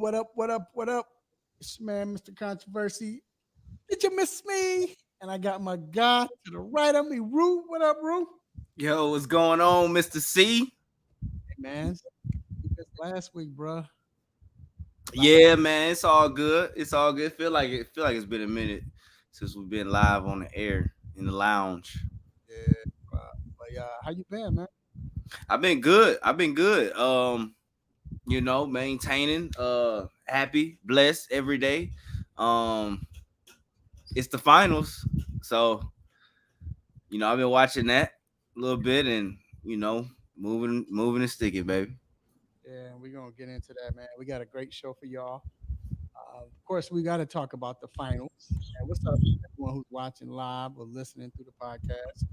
What up? What up? What up? It's your man, Mr. Controversy. Did you miss me? And I got my guy to the right of me, Rue. What up, Rue? Yo, what's going on, Mr. C? Hey, man. You missed last week, bro. Yeah, man, it's all good. It's all good. Feel like it's been a minute since we've been live on the air in the lounge. Yeah, bro. But how you been, man? I've been good. I've been good. Maintaining happy, blessed every day. Um it's the finals. So, I've been watching that a little bit and, moving and sticking, baby. Yeah, we're gonna get into that, man. We got a great show for y'all. Of course, we got to talk about the finals. And what's up, everyone who's watching live or listening through the podcast?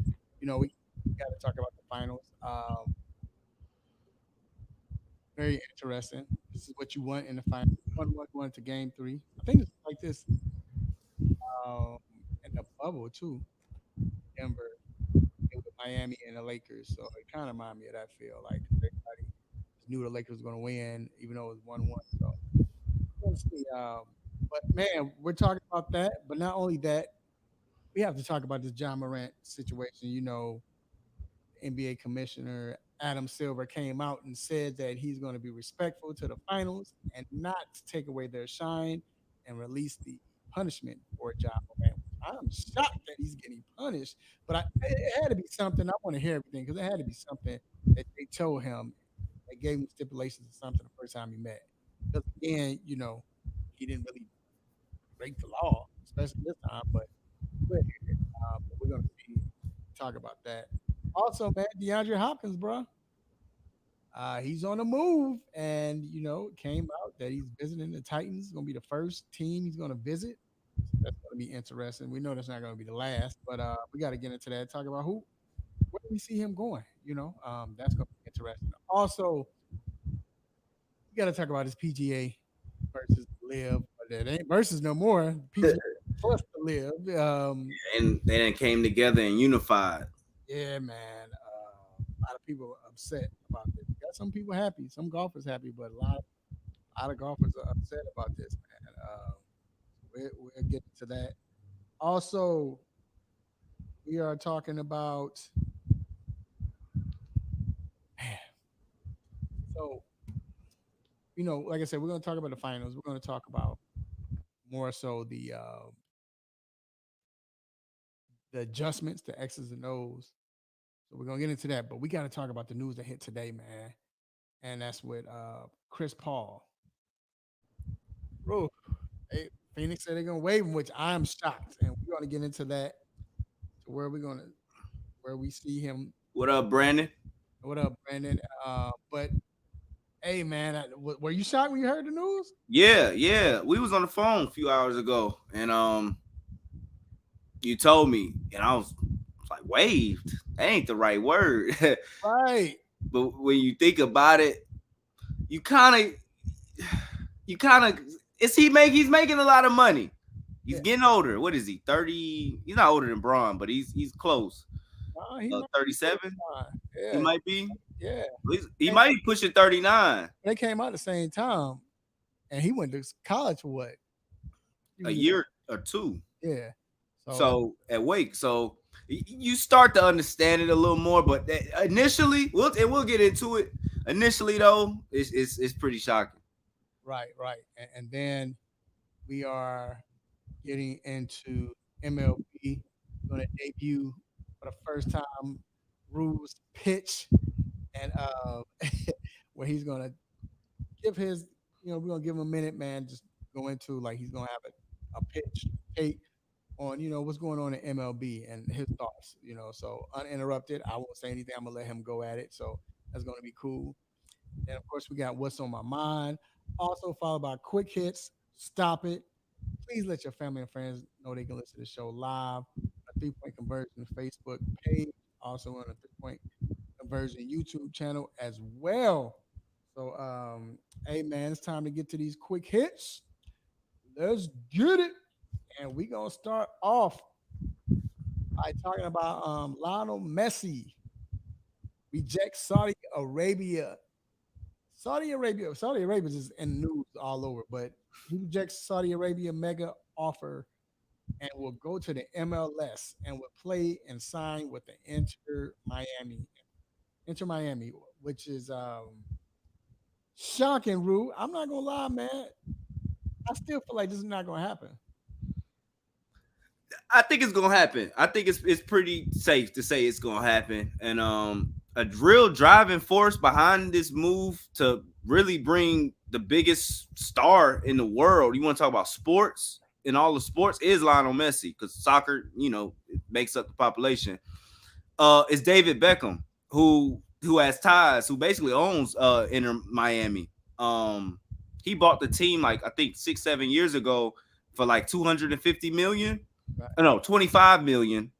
We got to talk about the finals. Very interesting. This is what you want in the final. One going to game three. I think it's like this um, in the bubble too. Denver with Miami and the Lakers. So it kind of reminded me of that feel. Like everybody knew the Lakers was going to win, even though it was 1-1. So we'll see. But man, we're talking about that. But not only that, we have to talk about this John Morant situation. NBA commissioner Adam Silver came out and said that he's going to be respectful to the finals and not take away their shine and release the punishment for John Morant. I'm shocked that he's getting punished, but it had to be something. I want to hear everything because it had to be something that they told him. They gave him stipulations or something the first time he met. Because again, he didn't really break the law, especially this time. But we're going to see talk about that. Also, man, DeAndre Hopkins, bro. He's on the move, and it came out that he's visiting the Titans. It's gonna be the first team he's gonna visit. That's gonna be interesting. We know that's not gonna be the last, but we got to get into that. Talk about where do we see him going? That's gonna be interesting. Also, we got to talk about his PGA versus Live. But that ain't versus no more. PGA plus the Live. And they then came together and unified. Yeah, man. A lot of people are upset about this. Got some people happy, some golfers happy, but a lot of golfers are upset about this, man. We'll get to that. Also, we are talking about, man. So, like I said, we're going to talk about the finals. We're going to talk about more so the adjustments, the X's and O's. So we're gonna get into that, but we got to talk about the news that hit today, man. And that's with Chris Paul. Bro, Phoenix said they're gonna waive him, which I'm shocked, and we're gonna get into that. To where we see him. What up, Brandon? What up, Brandon? But hey, man, were you shocked when you heard the news? Yeah, yeah. We was on the phone a few hours ago, and you told me, and I was like, "Waved." That ain't the right word. Right. But when you think about it, you kind of, he's making a lot of money. He's Yeah. getting older. What is he? 30? He's not older than Braun, but he's close. He might be 37. fine. He Yeah. might be. Yeah. He And might be pushing 39 they came out at the same time, and he went to college for what? a You- year or two. Yeah. So So at Wake, so you start to understand it a little more. But initially, we'll get into it. Initially, though, it's pretty shocking. right, right, and then we are getting into MLB. Going to debut for the first time Rules pitch, and where he's going to give his, we're going to give him a minute, man. Just go into like he's going to have a pitch take on what's going on in MLB and his thoughts. So uninterrupted. I won't say anything. I'm gonna let him go at it. So that's gonna be cool. And of course, we got what's on my mind. Also followed by quick hits. Stop it. Please let your family and friends know they can listen to the show live. A 3 Point Conversion Facebook page. Also on a 3 Point Conversion YouTube channel as well. So, hey man, it's time to get to these quick hits. Let's get it. And we gonna start off by talking about Lionel Messi rejects Saudi Arabia Saudi Arabia is in the news all over, but he rejects Saudi Arabia mega offer and will go to the MLS and will play and sign with the Inter Miami, which is shocking, Rue. I'm not gonna lie, man. I still feel like this is not gonna happen. I think it's gonna happen. I think it's pretty safe to say it's gonna happen. And a real driving force behind this move to really bring the biggest star in the world. You want to talk about sports and all the sports is Lionel Messi because soccer, it makes up the population. Is David Beckham, who has ties, who basically owns Inter Miami. He bought the team like I think 6-7 years ago for like 250 million. Right. No, 25 million.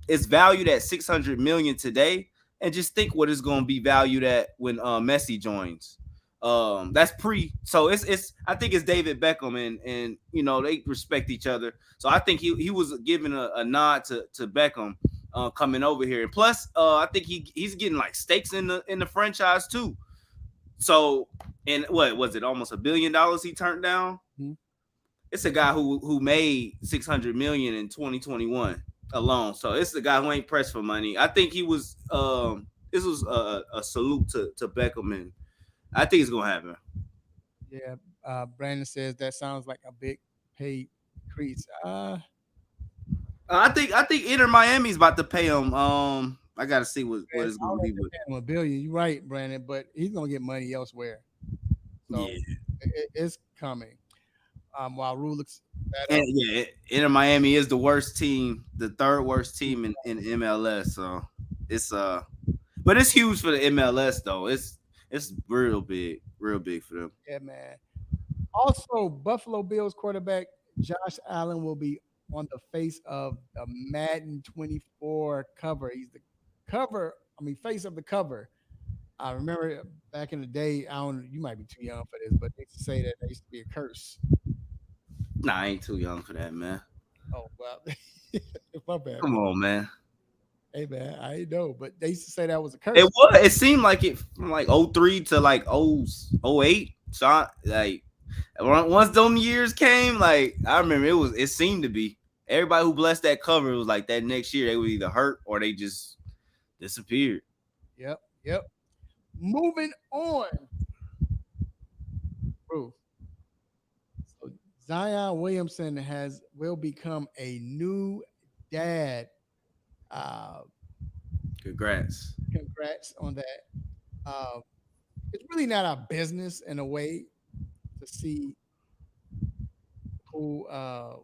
It's valued at 600 million today. And just think what it's going to be valued at when Messi joins. That's so it's I think it's David Beckham and they respect each other. So I think he was giving a nod to Beckham coming over here. And plus I think he's getting like stakes in the franchise too. So, and what was it, almost $1 billion he turned down? Mhm. It's a guy who made 600 million in 2021 alone. So it's the guy who ain't pressed for money. I think he was this was a salute to Beckham, and I think it's gonna happen. Yeah. Brandon says that sounds like a big pay increase. I think Inter Miami's about to pay him. I gotta see what Man, it's I gonna don't know be if with. they're paying him a billion. You're right, Brandon, but he's gonna get money elsewhere. So Yeah, it's coming. While Rue looks that and up, yeah, Inter Miami is the worst team, the third worst team in MLS. So it's but it's huge for the MLS though. It's real big for them. yeah, man. Also, Buffalo Bills quarterback Josh Allen will be on the face of the Madden 24 cover. He's the cover, I mean, face of the cover. I remember back in the day, I don't, you might be too young for this, but they used to say that there used to be a curse. Nah, I ain't too young for that, man. Oh, well, my bad, Come bro. on, man. Hey, man, I didn't know, but they used to say that was a It curse. was. It seemed like it from like '03 to like '08. So like once them years came, like I remember it seemed to be everybody who blessed that cover. It was like that next year they were either hurt or they just disappeared. Yep, yep. Moving on, bro. So Zion Williamson will become a new dad. Uh, Congrats. congrats on that. Uh, it's really not our business in a way to see who uh,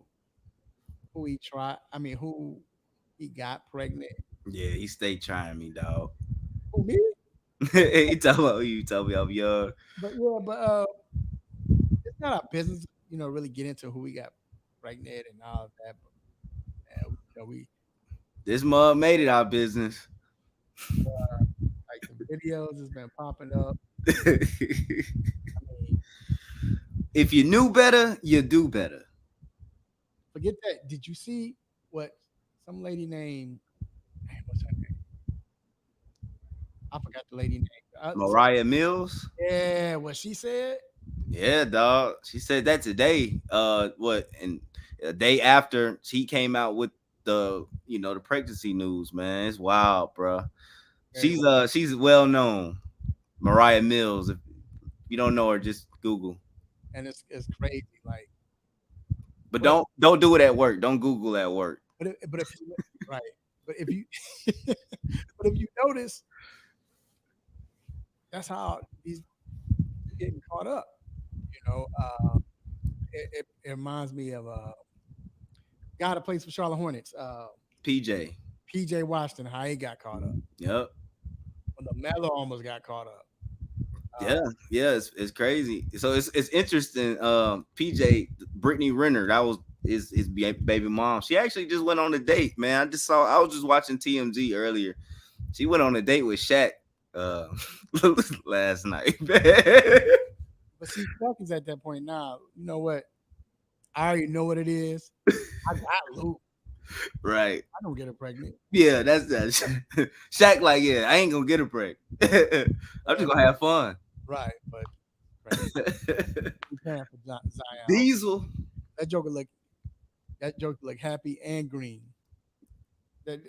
who he tried. I mean, who he got pregnant. Yeah, he stayed trying me, dog. Who me? He told me you told me I'm young. But yeah, but it's not our business. Really get into who we got pregnant and all of that. But we This mug made it our business. like the videos has been popping up. If I mean, you knew better, you do better. forget that. Did you see what some lady named? What's her name? I forgot the lady name. Mariah Mills. Yeah, what she said. Yeah, dog. She said that today. What and a day after she came out with the pregnancy news, man. It's wild, bro. Very well, She's well known. Mariah Mills. If you don't know her, just Google. and it's crazy. Like, But but don't do it at work. Don't Google at work. but if you right, but if you but if you notice, that's how these getting caught up. It reminds me of guy that plays for Charlotte Hornets, PJ. PJ Washington, how he got caught up. Yep. When the Mello almost got caught up. Uh, Yeah, yeah, it's crazy. So it's interesting. PJ Brittany Renner, that was his baby mom. She actually just went on a date, man. I was just watching TMZ earlier. She went on a date with Shaq uh last night. but see, Chuck is at that point now. You know what? I already know what it is. I got Luke. Right. I don't get her pregnant. Yeah, that's that. Shaq like, yeah, I ain't gonna get a break. I'm just And, gonna have fun. right, but crazy. We paying for Zion. Oh, Diesel. that Joker look that Joker look happy and green. That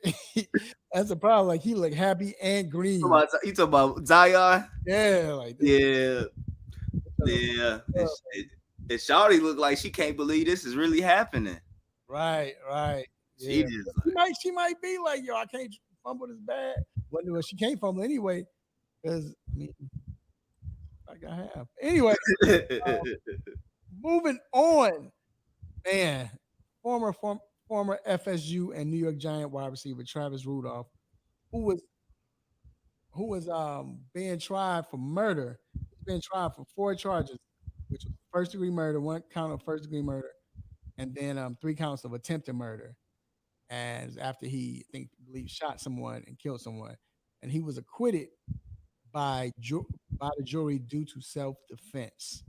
that's the problem. Like he look happy and green. You talking about Zion? Yeah, like this. Yeah, This brother yeah. love, baby. And Shawty look like she can't believe this is really happening. Right, right. She Yeah. just She might be like, yo, I can't fumble this bad. Well, she can't fumble anyway, because I mean, I got half. Anyway, uh, like, moving on, man. Former former FSU and New York Giant wide receiver Travis Rudolph, who was being tried for murder. He's been tried for four charges, which was first degree murder, one count of first degree murder, and then three counts of attempted murder. And after he, I think, believe shot someone and killed someone, and he was acquitted by by the jury due to self defense.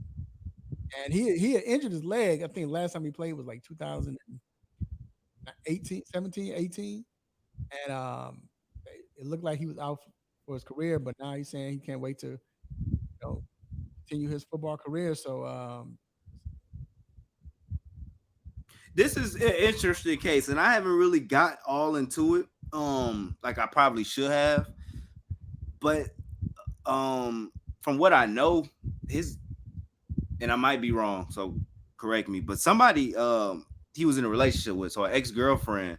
And he had injured his leg. I think last time he played was like 2018, 17, 18, and it looked like he was out for his career. But now he's saying he can't wait to continue his football career. So this is an interesting case, and I haven't really got all into it. Like I probably should have, but from what I know, his and I might be wrong, so correct me. But somebody he was in a relationship with, so an ex girlfriend.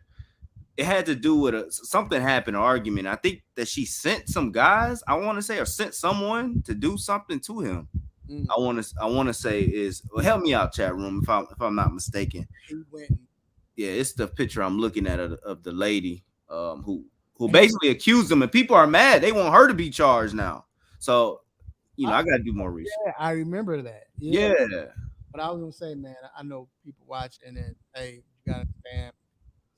It had to do with something happened, an argument. I think that she sent some guys, I want to say, or sent someone to do something to him. mm, I want to say is well, help me out, chat room, if I'm not mistaken. he went and, Yeah, it's the picture I'm looking at of the lady who and basically accused him, and people are mad. They want her to be charged now. So I, I got to do more research. yeah, I remember that. Yeah, Yeah, but I was gonna say, man, I know people watching, and hey, you gotta understand,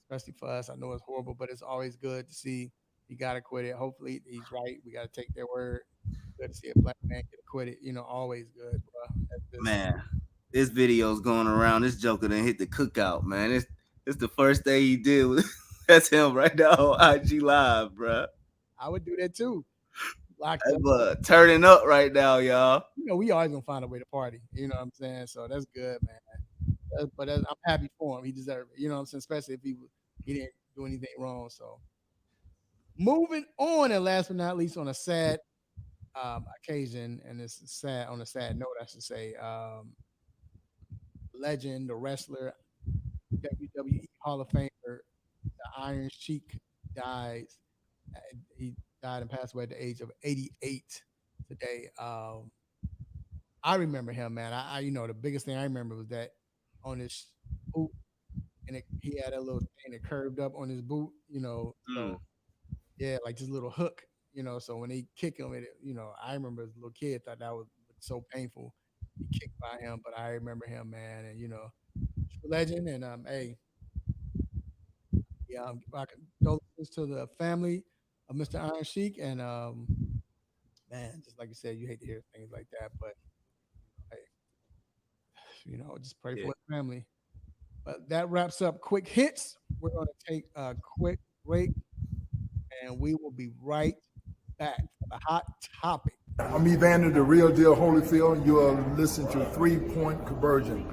especially for us. I know it's horrible, but it's always good to see he got acquitted. Hopefully, he's right. We got to take their word. Good to see a black man get acquitted. Always good, bro. That's just man, this video's going around. This Joker done hit the cookout, man. It's the first thing he did. That's him right now on IG Live, bro. I would do that too. Locked up. That turning up right now, y'all. We always gonna find a way to party. You know what I'm saying? So that's good, man. I'm happy for him. He deserved it. You know what I'm saying? Especially if he didn't do anything wrong. So moving on, and last but not least, on a sad occasion, and it's sad on a sad note, I should say. Legend, the wrestler, WWE Hall of Famer, the Iron Sheik dies. He died and passed away at the age of 88 today. I remember him, man. The biggest thing I remember was that on his boot, and he had a little thing that curved up on his boot. Mm. So yeah, like this little hook. So when they kick him, I remember as a little kid thought that was so painful. He kicked by him, but I remember him, man, and true legend. And hey, yeah, I condolences to the family of Mr. Iron Sheik, and man, just like you said, you hate to hear things like that, but hey, just pray Yeah. for his family. But that wraps up quick hits. We're going to take a quick break, and we will be right back for the hot topic. I'm Evander, the real deal Holyfield. You are listening to 3-Point Conversion.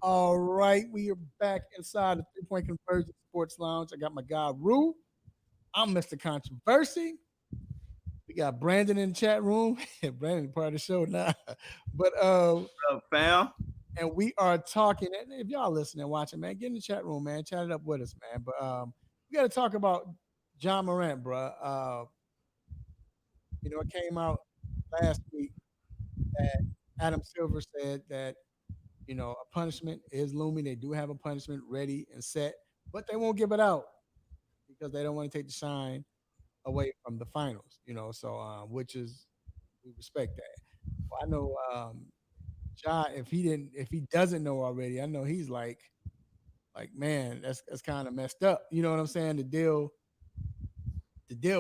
All right, we are back inside the 3-Point Conversion Sports Lounge. I got my guy Rue. I'm Mr. Controversy. We got Brandon in the chat room. Brandon part of the show now. But What up, fam? and we are talking. And if y'all listening, watching, man, get in the chat room, man. Chat it up with us, man. But we got to talk about John Morant, bro. It came out last week that Adam Silver said that a punishment is looming. They do have a punishment ready and set, but they won't give it out because they don't want to take the shine away from the finals. So which is we respect that. Well, I know Ja, if he doesn't know already, I know he's like man, that's kind of messed up. You know what I'm saying? To deal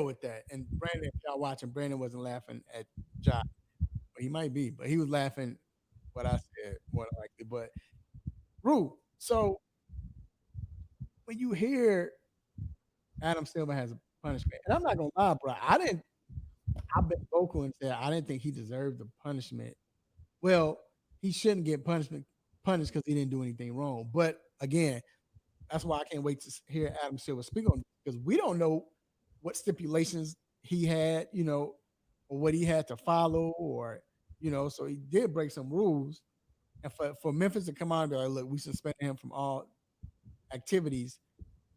with that. And Brandon, if y'all watching, Brandon wasn't laughing at Ja. Well, he might be, but he was laughing what I said more than likely. But Rue, so when you hear Adam Silver has a punishment, and I'm not gonna lie, bro, I didn't. I've been vocal and said I didn't think he deserved the punishment. Well, he shouldn't get punished because he didn't do anything wrong. But again, that's why I can't wait to hear Adam Silver speak on this because we don't know what stipulations he had, or what he had to follow, or so he did break some rules. And for Memphis to come out and be like, look, we suspended him from all activities.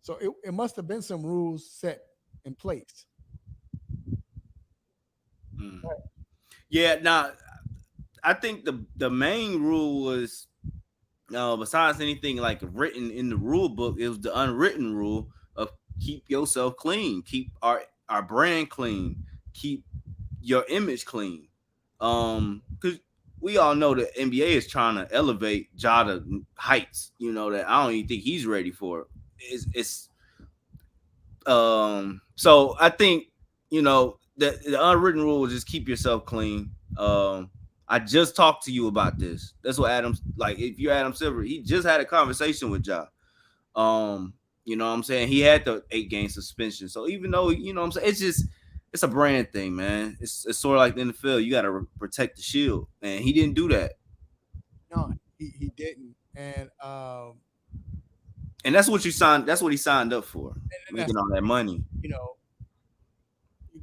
So it must have been some rules set in place. Mm. Yeah, now I think the main rule was besides anything like written in the rule book, it was the unwritten rule of keep yourself clean, keep our brand clean, keep your image clean. Because we all know the NBA is trying to elevate Ja to heights, that I don't even think he's ready for. It's so I think the unwritten rule is just keep yourself clean. I just talked to you about this. That's what Adam's like. If you're Adam Silver, he just had a conversation with Ja. You know what I'm saying? He had the 8-game suspension. So even though, what I'm saying, it's a brand thing, man. It's sort of like the NFL. You gotta protect the shield. And he didn't do that. No, he didn't. And that's what he signed up for. And that's Making all that money. you know,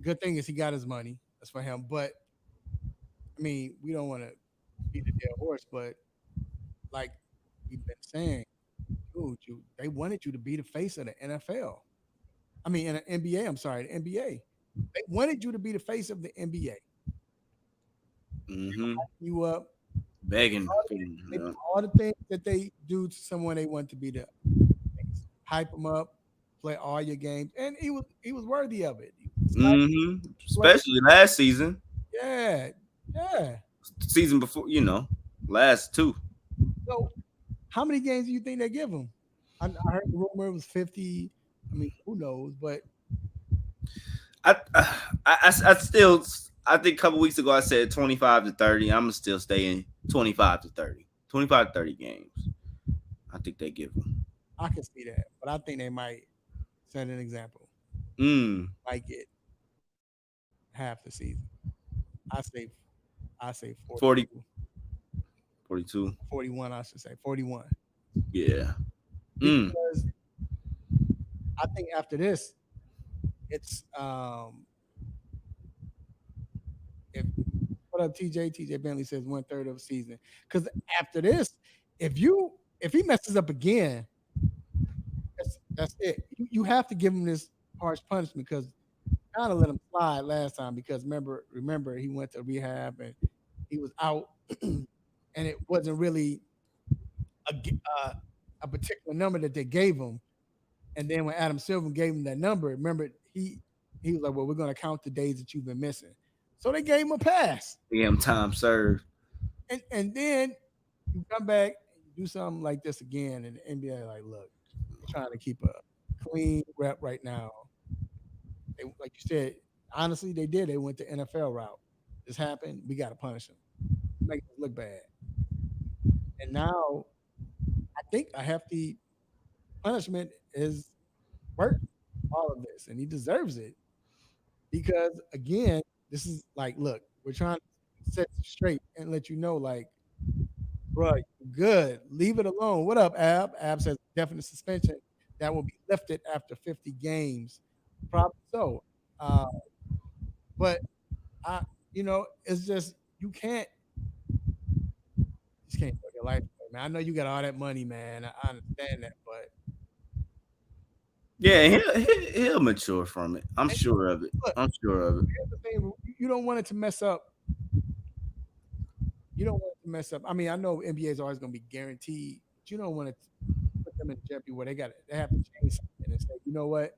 good thing is he got his money. That's for him. But I mean, we don't want to beat the dead horse, but like we've been saying, dude, they wanted you to be the face of the NFL. I mean, in the NBA. I'm sorry, the NBA. They wanted you to be the face of the NBA. Mm-hmm. You up Begging. they do all the things that they do to someone they want to be the face. Hype them up, play all your games, and he was worthy of it. He was excited Mm-hmm. to play. Especially last season. Yeah, yeah. Season before, last two. So, how many games do you think they give him? I heard the rumor it was 50. I mean, who knows? But I still I think a couple weeks ago I said 25 to 30. I'm still staying 25 to 30. 25 to 30 games. I think they give him. I can see that. But I think they might set an example. Mm, Might get half the season. I say I say 40, 42, 42. 41, I should say 41. Yeah. Mm. Because I think after this, it's if what up TJ Bentley says 1/3 of a season. Because after this, if you if he messes up again, that's it. You have to give him this harsh punishment because kind of let him slide last time because remember he went to rehab and he was out and it wasn't really a particular number that they gave him. And then when Adam Silver gave him that number, remember he was like, "Well, we're going to count the days that you've been missing." So they gave him a pass. Damn time served. And then you come back and you do something like this again, and the NBA like, look, we're trying to keep a clean rep right now. They, like you said, honestly, they did. They went the NFL route. This happened. We got to punish them, make it look bad. And now I think a hefty punishment is worth all of this, and he deserves it because again, this is like, look, we're trying to set you straight and let you know, like, bro, good, leave it alone. What up, Ab? Ab says definite suspension that will be lifted after 50 games. Probably so, uh, but I, it's just you just can't put your life away, man. I know you got all that money, man. I understand that, but Yeah, he'll mature from it. I'm and sure of it. look, I'm sure of it. here's the thing: you don't want it to mess up. You don't want it to mess up. I mean, I know NBA is always going to be guaranteed, but you don't want to put them in jeopardy where they have to change something and say, you know what,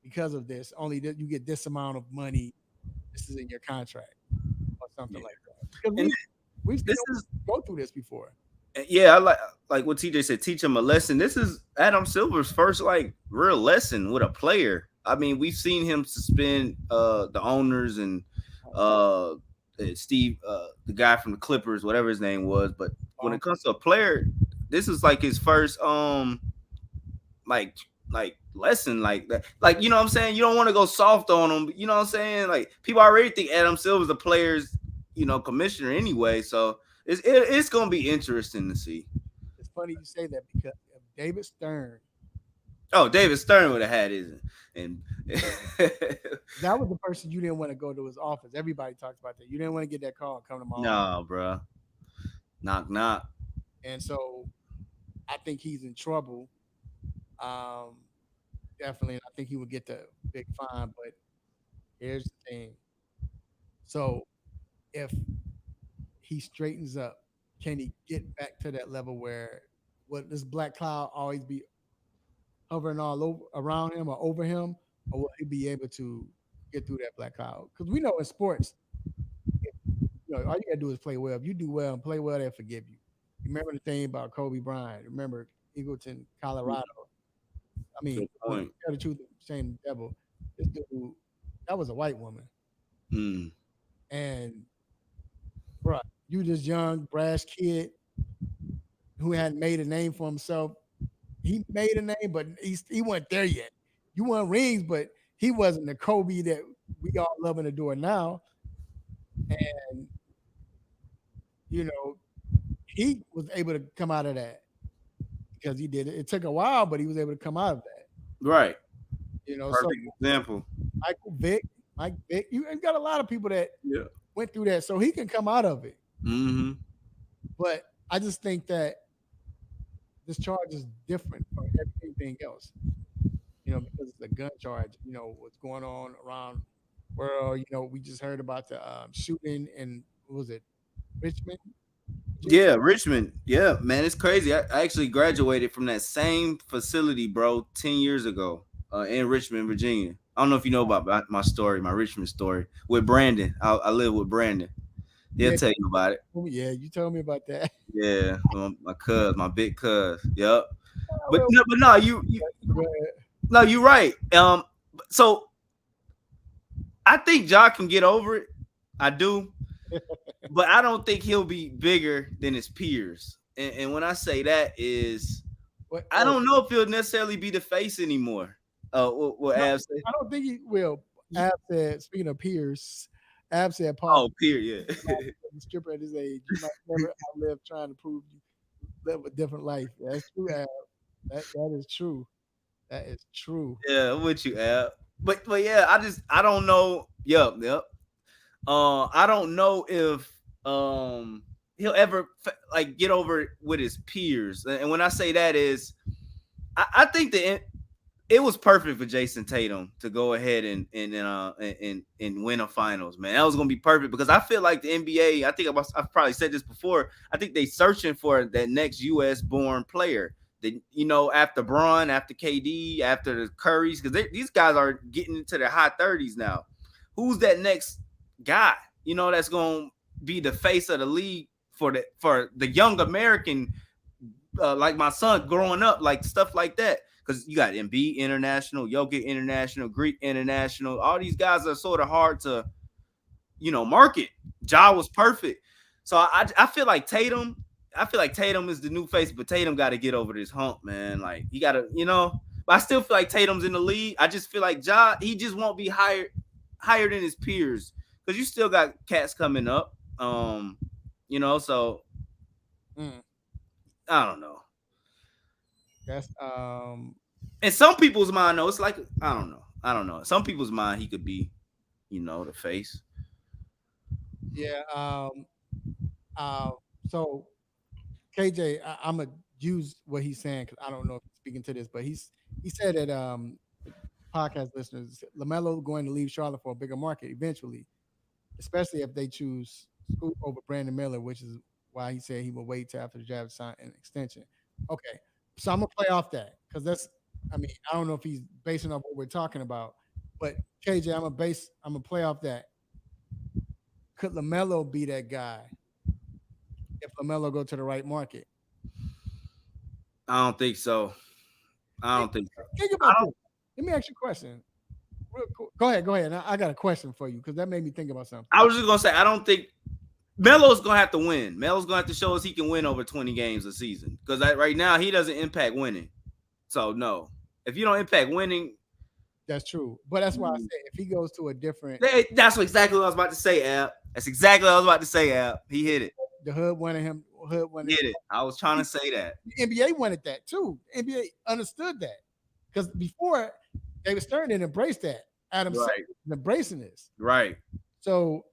because of this, only you get this amount of money. This is in your contract or something Yeah. like that. Because And we've seen this them is go through this before. yeah, I like what TJ said, teach him a lesson. This is Adam Silver's first like real lesson with a player. I mean, we've seen him suspend the owners and uh Steve the guy from the Clippers, whatever his name was, but when it comes to a player, this is like his first like like lesson like that. Like, you know what I'm saying? You don't want to go soft on him. You know what I'm saying? Like, people already think Adam Silver's the players, commissioner anyway. So it's gonna be interesting to see. It's funny you say that because if David Stern, Oh, David Stern would have had his, and that was the person you didn't want to go to his office. Everybody talks about that. You didn't want to get that call and come to my office. no, bro, knock knock. And so I think he's in trouble. Um, definitely. I think he would get the big fine. But here's the thing. So if he straightens up, can he get back to that level where would this black cloud always be hovering all over around him or over him, or will he be able to get through that black cloud? Because we know in sports, all you gotta do is play well. If you do well and play well, they'll forgive you. Remember the thing about Kobe Bryant. Remember Eagleton, Colorado. I mean, Good point. tell the truth, shame the devil. This dude, that was a white woman, Mm. and bro, you this young brash kid who hadn't made a name for himself. He made a name, but he wasn't there yet. You won rings, but he wasn't the Kobe that we all love and adore now. And you know, he was able to come out of that because he did it. It took a while, but he was able to come out of that. Right. So Perfect example. Michael Vick, Mike Vick, you got a lot of people that Yeah. went through that, so he can come out of it. Mm-hmm. But I just think that this charge is different from everything else. Because it's a gun charge. What's going on around the world. We just heard about the shooting in what was it, Richmond, Virginia? Yeah, Richmond. Yeah, man, it's crazy. I actually graduated from that same facility, bro, 10 years ago in Richmond, Virginia. I don't know if you know about my story, my Richmond story with Brandon. I live with Brandon. He'll Yeah, tell you about it. yeah, you told me about that. Yeah, my big cuz. Yep. But Well, no, you go ahead. no, you're right. So I think Ja can get over it. I do. But I don't think he'll be bigger than his peers. And when I say that is, I Oh, don't know if he'll necessarily be the face anymore. What no, Ab say? I don't think he will. Ab said, speaking of peers, Ab said, Paul, Oh, peer, yeah. a stripper at his age, you might never outlive trying to prove you live a different life. That's true, Ab. That is true. That is true. Yeah, I'm with you, Ab. But yeah, I don't know. Yep. I don't know if he'll ever like get over it with his peers. And when I say that is, I think that it was perfect for Jason Tatum to go ahead and win a finals, man. That was gonna be perfect because I feel like the NBA. I think I've probably said this before. I think they searching for that next U.S. born player. That after Bron, after KD, after the Currys, because these guys are getting into their high 30s now. Who's that next guy? That's gonna be the face of the league for the young American, like my son growing up, like stuff like that. Because you got Embiid International, Jokic International, Greek International. All these guys are sort of hard to, market. Ja was perfect. So I feel like Tatum. I feel like Tatum is the new face, but Tatum got to get over this hump, man. Like he got to, But I still feel like Tatum's in the league. I just feel like Ja, he just won't be higher than his peers because you still got cats coming up. So Mm, I don't know. that's In some people's mind, though, it's like I don't know. Some people's mind, he could be, the face. yeah. Uh, so KJ, I'm gonna use what he's saying because I don't know if he's speaking to this, but he said that podcast listeners, LaMelo going to leave Charlotte for a bigger market eventually, especially if they choose Scoot over Brandon Miller, which is why he said he will wait till after the draft to sign an extension. Okay, so I'm gonna play off that because I mean, I don't know if he's basing off what we're talking about, but KJ, I'm gonna play off that. Could LaMelo be that guy if LaMelo go to the right market? I don't think so. I Think, don't think so. think I about this. don't. Let me ask you a question. Real cool. Go ahead. I got a question for you because that made me think about something. I was just gonna say I don't think Melo's gonna have to win. Melo's gonna have to show us he can win over 20 games a season because right now he doesn't impact winning. So no. If you don't impact winning, That's true. But that's why I say if he goes to a different that's exactly what I was about to say, Al. That's exactly what I was about to say, Al. He hit it. the hood wanted him, hood wanted He hit it. I was trying to say that. the NBA wanted that too. The NBA understood that because before David Stern didn't embrace that. Adam Silver Right. is embracing this. Right. So,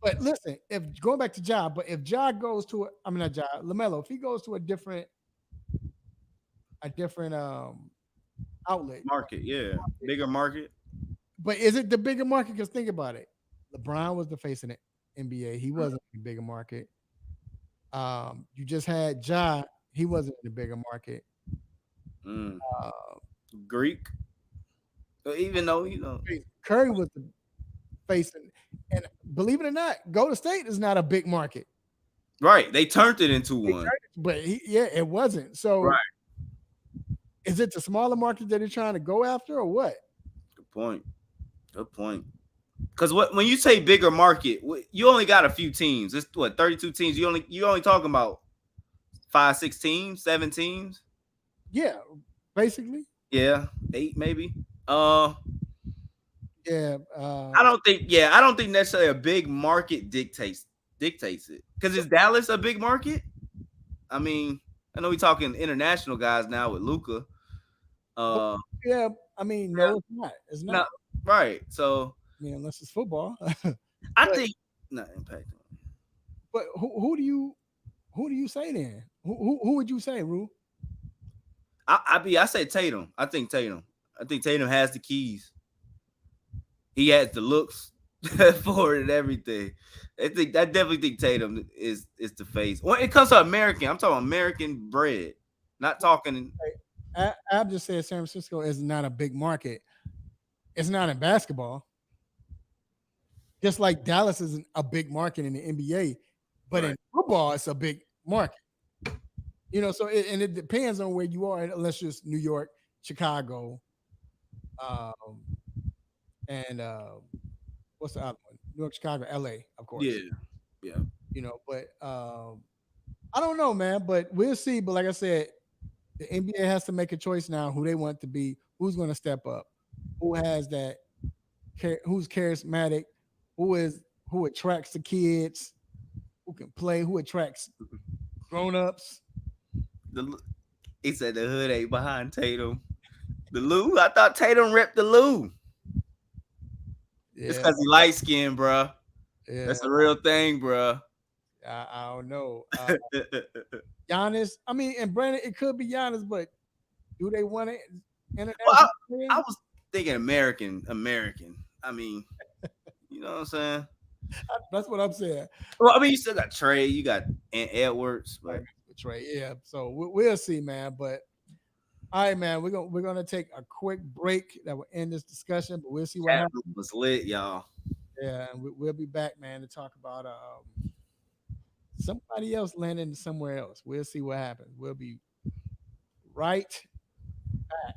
but listen, if going back to Ja, but if Ja goes to, I mean not Ja, Lamelo, if he goes to a different outlet, Market, yeah. Bigger market. but is it the bigger market? Because think about it, LeBron was the face of the NBA. He wasn't in the bigger market. You just had Ja. He wasn't in the bigger market. Mm. Uh, Greek. Even though, Curry was the face, and believe it or not, Golden State is not a big market. right. They turned it into They one. turned it, but yeah, it wasn't. So, Right. is it the smaller market that they're trying to go after, or what? Good point. Good point. Because when you say bigger market, you only got a few teams. It's what 32 teams. You only talking about 5, 6 teams, 7 teams. Yeah, basically. Yeah, 8 maybe. Uh, Yeah. I don't think. Yeah, I don't think necessarily a big market dictates it. Because is Dallas a big market? I mean, I know we talking international guys now with Luca. Uh, Yeah. I mean, yeah, no, it's not. It's not. not right. So I mean, unless it's football. I but think not impact. but who do you say then? Who would you say, Rue? I say Tatum. I think Tatum. I think Tatum has the keys. He has the looks for it and everything. I definitely think Tatum is the face. When it comes to American, I'm talking American bread. Not talking Ab just said San Francisco is not a big market. It's not in basketball. Just like Dallas isn't a big market in the NBA, but right. in football, it's a big market. So and it depends on where you are. Unless it's New York, Chicago, um, and what's the other one? New York, Chicago, LA, of course. Yeah. Yeah. But I don't know, man. But we'll see. But like I said, the NBA has to make a choice now who they want to be, who's going to step up, who has that, who's charismatic, who attracts the kids, who can play, who attracts grown-ups. The he said the hood ain't behind Tatum. The Lou, I thought Tatum ripped the Lou. It's Yeah, because he light skinned, bro. yeah. That's a real thing, bro. I don't know. Giannis, I mean, and Brandon, it could be Giannis, but do they want it Well, international? I was thinking American. I mean, you know what I'm saying? That's what I'm saying. Well, I mean, you still got Trey, you got Ant Edwards, but Trey, yeah. So we'll see, man. But all right, man, we're gonna take a quick break that will end this discussion, but we'll see what chat happens. room was lit, y'all. Yeah, and we'll be back, man, to talk about somebody else landing somewhere else. We'll see what happens. We'll be right back.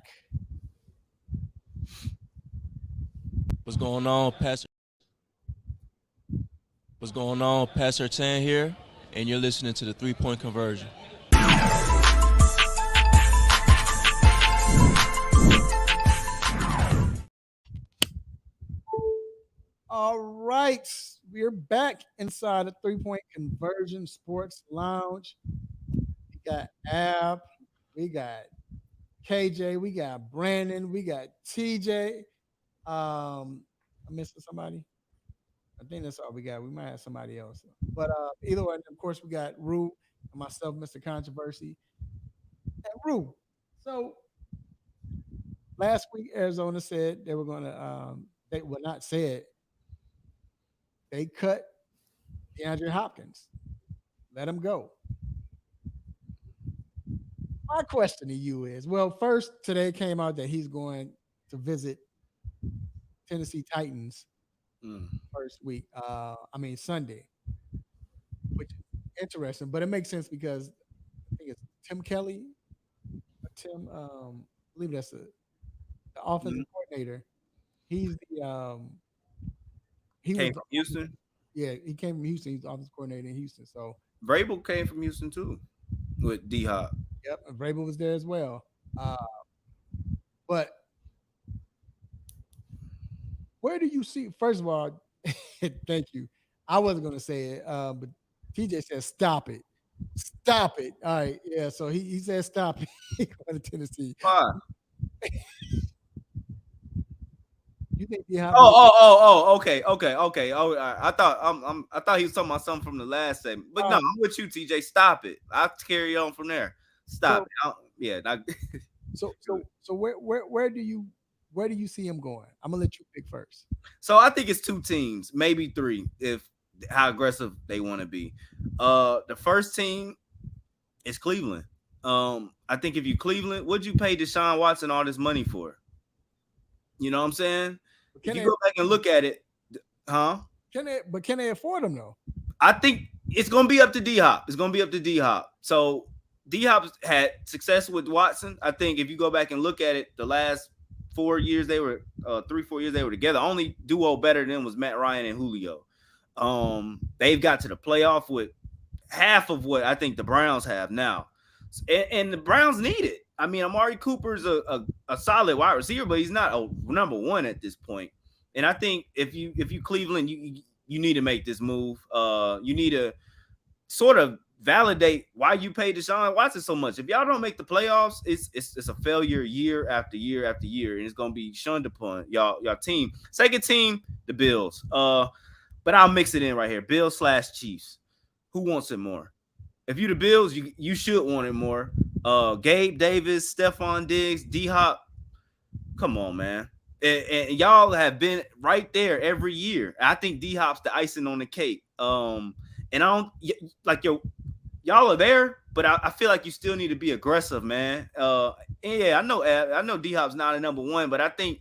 What's going on, Pastor? What's going on, Pastor 10 here, and you're listening to the 3-point conversion. All right, we're back inside the 3-point conversion sports lounge. We got Ab, we got KJ, we got Brandon, we got TJ. I'm missing somebody. I think that's all we got. We might have somebody else, but either way, of course, we got Rue and myself, Mr. Controversy, and Rue. So last week, Arizona said they were going to. They were not said. They cut DeAndre Hopkins. Let him go. My question to you is: well, first today came out that he's going to visit Tennessee Titans first week. I mean Sunday, which is interesting, but it makes sense because I think it's Tim Kelly, I believe that's the offensive Mhm. coordinator. He's the he was Came the, from Houston. yeah, he came from Houston. He's the offensive coordinator in Houston. So Vrabel came from Houston too with D Hop. yep, and Vrabel was there as well. But where do you see? First of all, thank you. I wasn't going to say it, but TJ said, "Stop it, stop it." All right, yeah. So he said, "Stop it." He going to Tennessee. Why? You think D Hop Oh, make it? oh, oh, oh. Okay, okay, okay. Oh, I thought I thought he was talking about something from the last segment. But no, Uh, I'm with you, TJ. Stop it. I'll carry on from there. Stop so it. Yeah. so where do you see him going? I'm gonna let you pick first. So I think it's two teams, maybe three, if how aggressive they want to be. The first team is Cleveland. I think if you Cleveland, what'd you pay Deshaun Watson all this money for? You know what I'm saying? But If you go back and look at it, huh? can they afford him though? I think it's gonna be up to D Hop. It's gonna be up to D Hop. So D Hop had success with Watson. I think if you go back and look at it, the last 4 years they were 3-4 years they were together. Only duo better than was Matt Ryan and Julio. They've got to the playoff with half of what I think the Browns have now, and the Browns need it. I mean, Amari Cooper's a solid wide receiver, but he's not a number one at this point. And I think if you Cleveland, you need to make this move. You need to sort of validate why you paid Deshaun Watson so much. If y'all don't make the playoffs, it's a failure year after year after year, and it's gonna be shunned upon y'all team. Second team, the Bills. But I'll mix it in right here. Bills/Chiefs. Who wants it more? If you the Bills, you should want it more. Gabe Davis, Stephon Diggs, D Hop. Come on, man. And y'all have been right there every year. I think D Hop's the icing on the cake. And I don't like y'all are there, but I feel like you still need to be aggressive, man. Yeah, I know D Hop's not a number one, but I think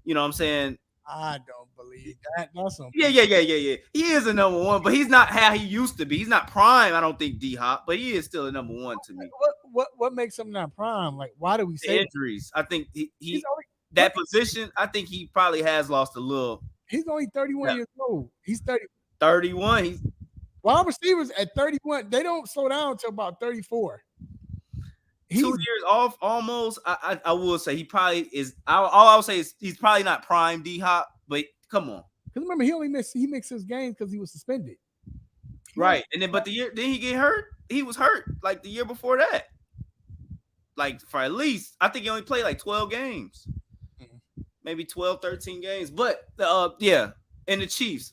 you know what I'm saying. I don't believe that. That's some Yeah, yeah, yeah, yeah, yeah. He is a number one, but he's not how he used to be. He's not prime. I don't think D Hop, but he is still a number one to me. what makes him not prime? Like, why do we say The that? injuries, I think He's he only that position. I think he probably has lost a little. he's only 31 Yeah, years old. He's 30. 31. He's Wide receivers at 31, they don't slow down until about 34. 2 years He's off almost. I will say he probably is. All I will say is he's probably not prime D Hop, but come on, because remember he mixed his games because he was suspended. He only, right? And then but the year then he get hurt. He was hurt like the year before that. Like for at least I think he only played like 12 games, maybe 12, 13 games. But yeah, and the Chiefs.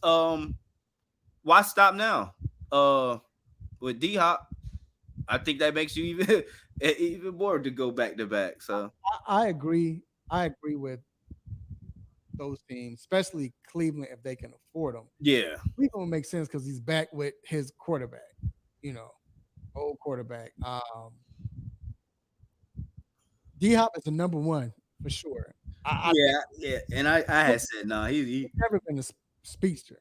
Why stop now? With D Hop, I think that makes you even more to go back to back. So I agree. I agree with those teams, especially Cleveland if they can afford him. yeah, Cleveland would make sense because he's back with his quarterback, you know, old quarterback. D Hop is the number one for sure. I think yeah, yeah. And I had said no. he's never been a speedster.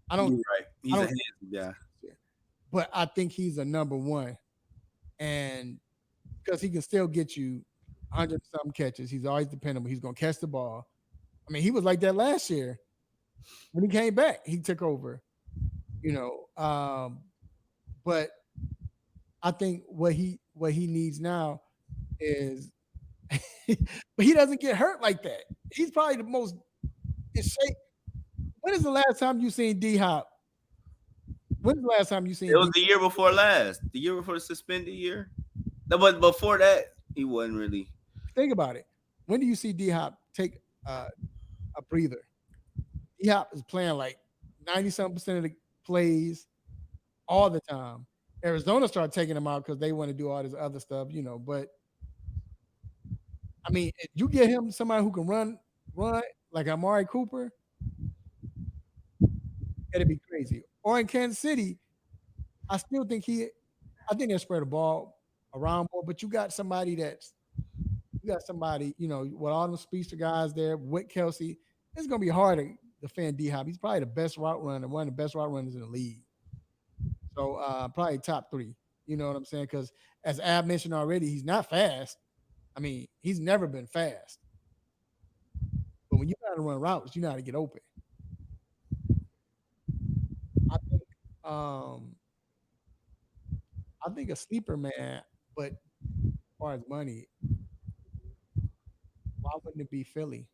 I don't You're right. I He's a don't handsome guy. but I think he's a number one. And because he can still get you 100 something catches, he's always dependable. He's gonna catch the ball. I mean, he was like that last year when he came back. He took over, you know. But I think what he needs now is, but he doesn't get hurt like that. He's probably the most in shape. When is the last time you seen D Hop? When's the last time you It seen was D? the year before last, the year before the suspended year. No, but before that, he wasn't really. Think about it. When do you see D Hop take a breather? D Hop is playing like 90 something percent of the plays all the time. Arizona started taking him out because they want to do all this other stuff, you know. But I mean, if you get him somebody who can run like Amari Cooper, it'd be crazy. Or in Kansas City, I still think I think they spread the ball around more. But you got somebody, you know, with all the speedster guys there, with Kelsey, it's gonna be hard to defend D Hop. He's probably the best route runner, one of the best route runners in the league. So probably top three. You know what I'm saying? Because as Ab mentioned already, he's not fast. I mean, he's never been fast. But when you got to run routes, you know how to get open. I think um I think a sleeper man, but as far as money, why wouldn't it be Philly?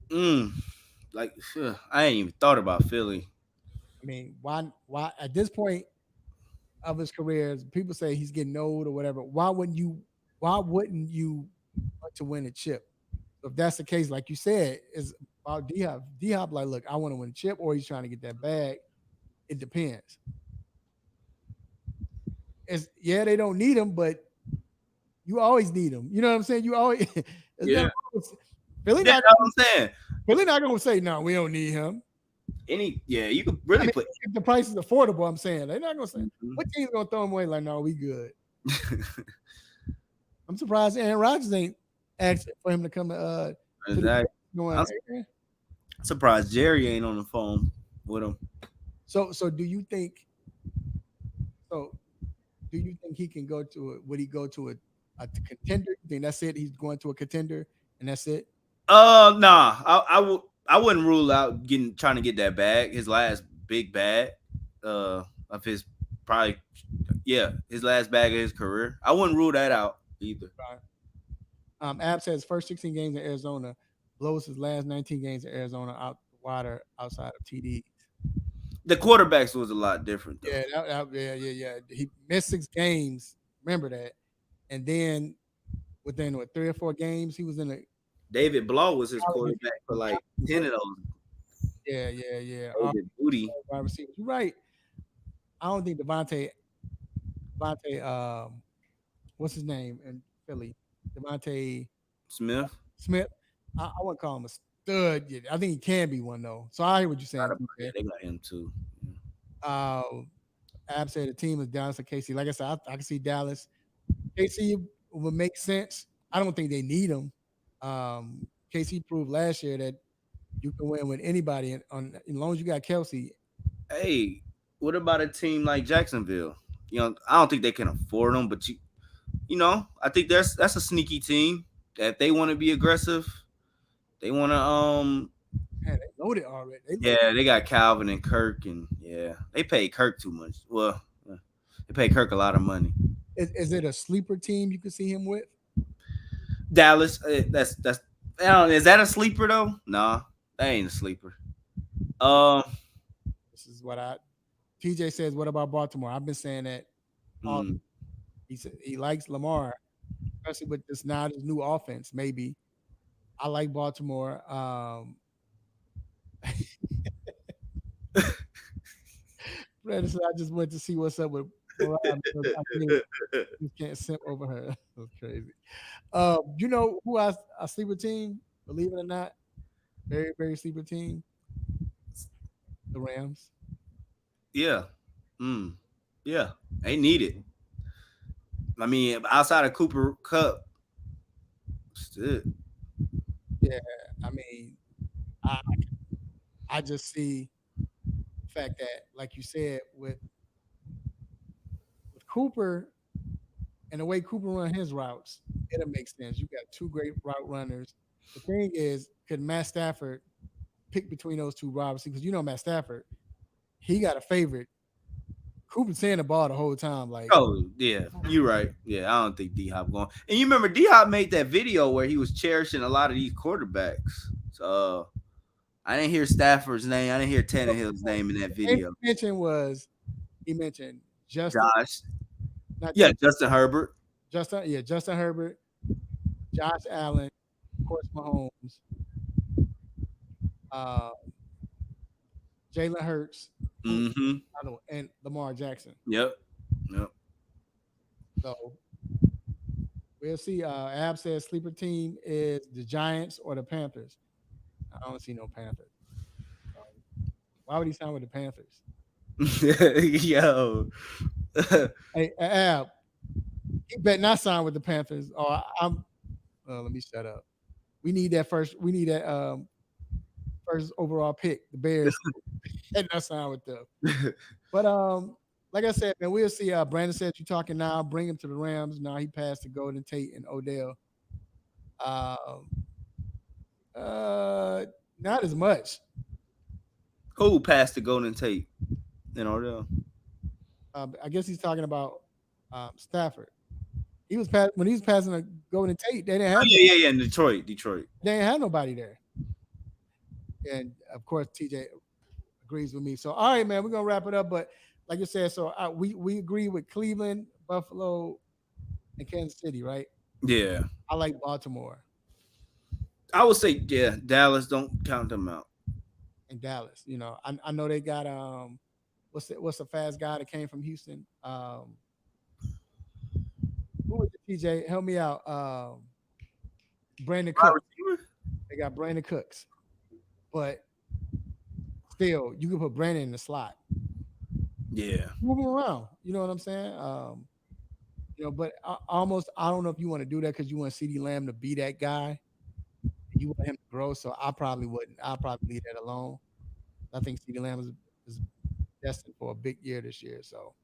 Mm, like I ain't even thought about Philly. I mean, why at this point of his career, people say he's getting old or whatever. Why wouldn't you want to win a chip? If that's the case, like you said, is about D Hop. D Hop like, look, I want to win a chip, or he's trying to get that bag. It depends. It's yeah, they don't need him, but you always need him. You know what I'm saying? You always it's Yeah, never Philly that's not what I'm saying. Philly not gonna say no, we don't need him. You could I really mean, put. if the price is affordable, I'm saying they're not gonna say Mhm. what team's gonna throw him away like no, we good. I'm surprised Aaron Rodgers ain't asked for him to come to the Exactly. going. I'm Hey, man. surprised Jerry ain't on the phone with him. So do you think so do you think he can go to would he go to a contender? You think that's it? He's going to a contender and that's it? Nah. I wouldn't rule out getting trying to get that bag. His last big bag, of his probably, yeah, his last bag of his career. I wouldn't rule that out either. Right. Ab says first 16 games in Arizona blows his last 19 games in Arizona out the water outside of TD. The quarterbacks was a lot different though. Yeah, yeah. He missed 6 games. Remember that. And then within what 3 or 4 games, he was in a David Blow was his college. quarterback for like 10 of those. Yeah. David Booty. Wide receivers. You're right. I don't think Devontae, what's his name in Philly? Devontae Smith. Smith. I wouldn't call him a stud yet. I think he can be one though. So I hear what you're saying. Yeah, TJ. they got him too. Uh, Ab said the team is Dallas and KC. Like I said, I can see Dallas. KC would make sense. I don't think they need him. KC proved last year that you can win with anybody, as long as you got Kelsey. Hey, what about a team like Jacksonville? I don't think they can afford them, but I think that's a sneaky team that if they want to be aggressive. They want to Man, they loaded already. They loaded. yeah, they got Calvin and Kirk, and yeah, they paid Kirk too much. Well, they paid Kirk a lot of money. Is it a sleeper team you could see him with? Dallas, that's I don't know, is that a sleeper though? Nah, that ain't a sleeper. Um, This is what I. TJ says, "What about Baltimore?" I've been saying that. All hmm. he said he likes Lamar, especially with this new offense. Maybe I like Baltimore. Brandon said, I just went to see what's up with Morant because I think you can't simp over her. That's crazy. You know who I sleeper team? Believe it or not, very very sleeper team. The Rams. Yeah, mm, yeah, they need it. I mean, outside of Cooper Cup, shit. Yeah, I mean, I I just see the fact that, like you said, with Cooper and the way Cooper run his routes, it'll make sense. You got two great route runners. The thing is, could Matt Stafford pick between those two routes? Because Matt Stafford, he got a favorite. Cooper saying the ball the whole time, like Oh yeah, you're right. Yeah, I don't think D Hop going. And you remember D Hop made that video where he was cherishing a lot of these quarterbacks. So I didn't hear Stafford's name. I didn't hear Tannehill's name in that the name video. he mentioned was he mentioned Justin, Josh, not yeah, Justin, Justin Herbert. Justin Herbert, Josh Allen, of course Mahomes, uh, Jalen Hurts, who Mm-hmm. I don't know, and Lamar Jackson. Yep. Yep. So we'll see. Ab says sleeper team is the Giants or the Panthers. I don't see no Panthers. Um, why would he sign with the Panthers? Yo. Hey, Ab, he better not sign with the Panthers. Or I'm. Let me shut up. We need that first. We need that first overall pick. The Bears better not sign with them. But like I said, man, we'll see. Brandon said you're talking now. Bring him to the Rams. Now he passed to Golden Tate and Odell. Um, uh, not as much. Who passed the Golden Tate? You know, I guess he's talking about Stafford. He was when he was passing a Golden Tate. They didn't Oh have no, yeah, yeah, yeah. In Detroit, Detroit. they didn't have nobody there. And of course, TJ agrees with me. So all right, man, we're gonna wrap it up. But like you said, so we agree with Cleveland, Buffalo, and Kansas City, right? Yeah, I like Baltimore I would say yeah. Dallas, don't count them out. and Dallas. I know they got what's the fast guy that came from Houston? Who was it, TJ? Help me out. Brandon Wide Cook. receiver? They got Brandon Cooks, but still, you can put Brandon in the slot, Yeah, move him around. You know what I'm saying? But almost I don't know if you want to do that because you want CD Lamb to be that guy. You want him to grow, so I probably wouldn't. I'll probably leave that alone. I think CD Lamb is destined for a big year this year. So,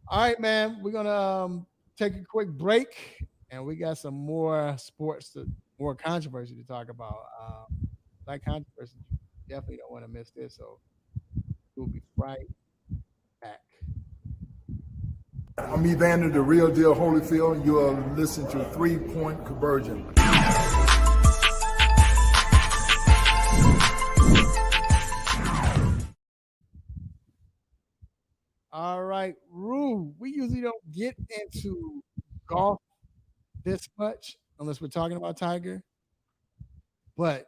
all right, man, we're gonna take a quick break, and we got some more more controversy to talk about. Like controversy, you definitely don't want to miss this. So we'll be right back. I'm Evander, the real deal Holyfield. You are listening to 3 Point Conversion. All right, Rue. We usually don't get into golf this much unless we're talking about Tiger. But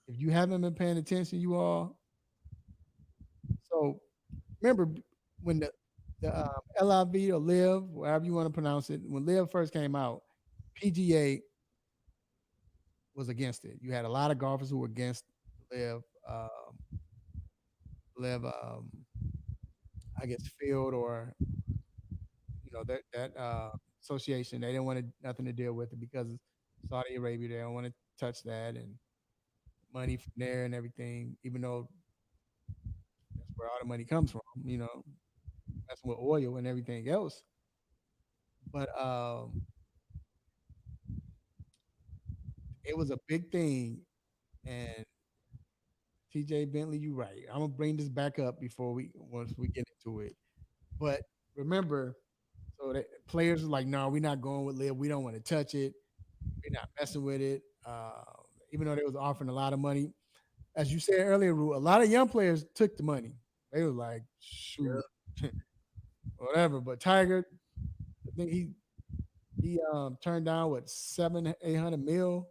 if you haven't been paying attention, you all. So remember when the LIV or Live, whatever you want to pronounce it, when Live first came out, PGA was against it. You had a lot of golfers who were against Live, Live, I guess field or that association. They didn't want nothing to deal with it because Saudi Arabia. They don't want to touch that and money from there and everything. Even though that's where all the money comes from, messing with oil and everything else. But it was a big thing. And TJ Bentley, you right. I'm gonna bring this back up before once we get into it. But remember, so that players are like, no, we're not going with Liv. We don't want to touch it. We're not messing with it. Even though they was offering a lot of money, as you said earlier, Ru, a lot of young players took the money. They was like, shoot, whatever. But Tiger, I think he turned down what 700-800 mil.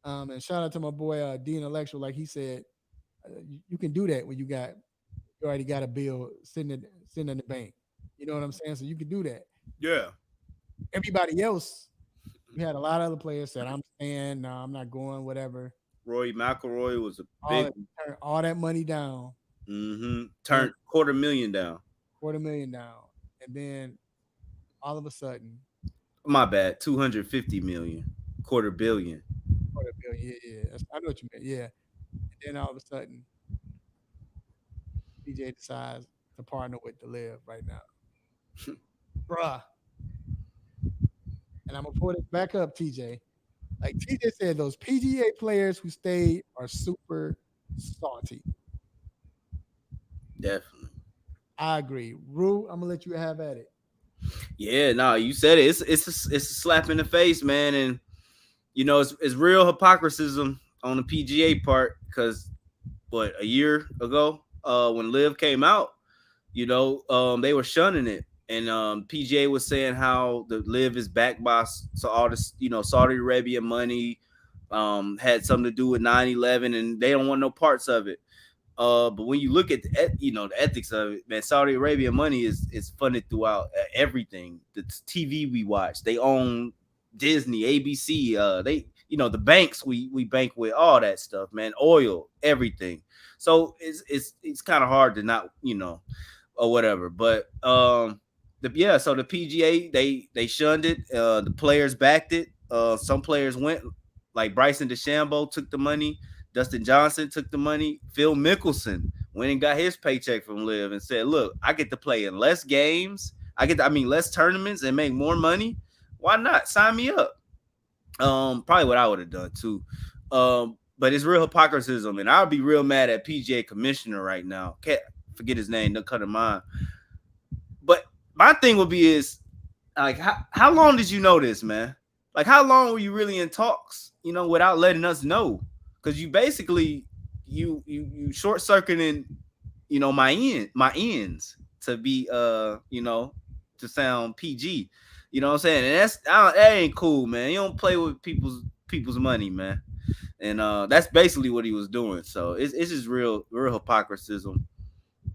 And shout out to my boy D Intellectual, like he said, you can do that when you already got a bill sitting in the bank. You know what I'm saying? So you can do that. yeah. Everybody else, you had a lot of other players said, "I'm staying. No, I'm not going. Whatever." Roy McIlroy was a All big. that, turn all that money down, Turned $250,000 down. 250,000 down, and then all of a sudden, My bad, 250 million, quarter billion. 250,000. Yeah, yeah. I know what you meant. Yeah, and then all of a sudden, DJ decides to partner with the Live right now, bruh. And I'm gonna put it back up, TJ. Like TJ said, those PGA players who stayed are super salty. Definitely. I agree. Rue, I'm gonna let you have at it. Yeah, no, you said it. It's a slap in the face, man, and it's real hypocrisy on the PGA part because what a year ago, when Liv came out, they were shunning it, and PGA was saying how the Liv is backed by so all this Saudi Arabia money, had something to do with 9/11, and they don't want no parts of it. But when you look at the ethics of it, man, Saudi Arabia money is funded throughout everything. The TV we watch, they own Disney, ABC. They the banks we bank with, all that stuff, man. Oil, everything. So it's kind of hard to not or whatever. But so the PGA they shunned it. The players backed it. Some players went, like Bryson DeChambeau took the money. Dustin Johnson took the money. Phil Mickelson went and got his paycheck from Liv and said, "Look, I get to play in less games. Less tournaments and make more money. Why not? Sign me up." Probably what I would have done too. But it's real hypocrisy, and I'll be real mad at PGA commissioner right now. Can't forget his name. Don't cut him mind. But my thing would be is, like how long did you know this, man? Like how long were you really in talks, without letting us know? Because you basically you short circuiting, my ends to be to sound PG. You know what I'm saying? And that ain't cool, man. You don't play with people's money, man. And that's basically what he was doing. So it's just real hypocrisy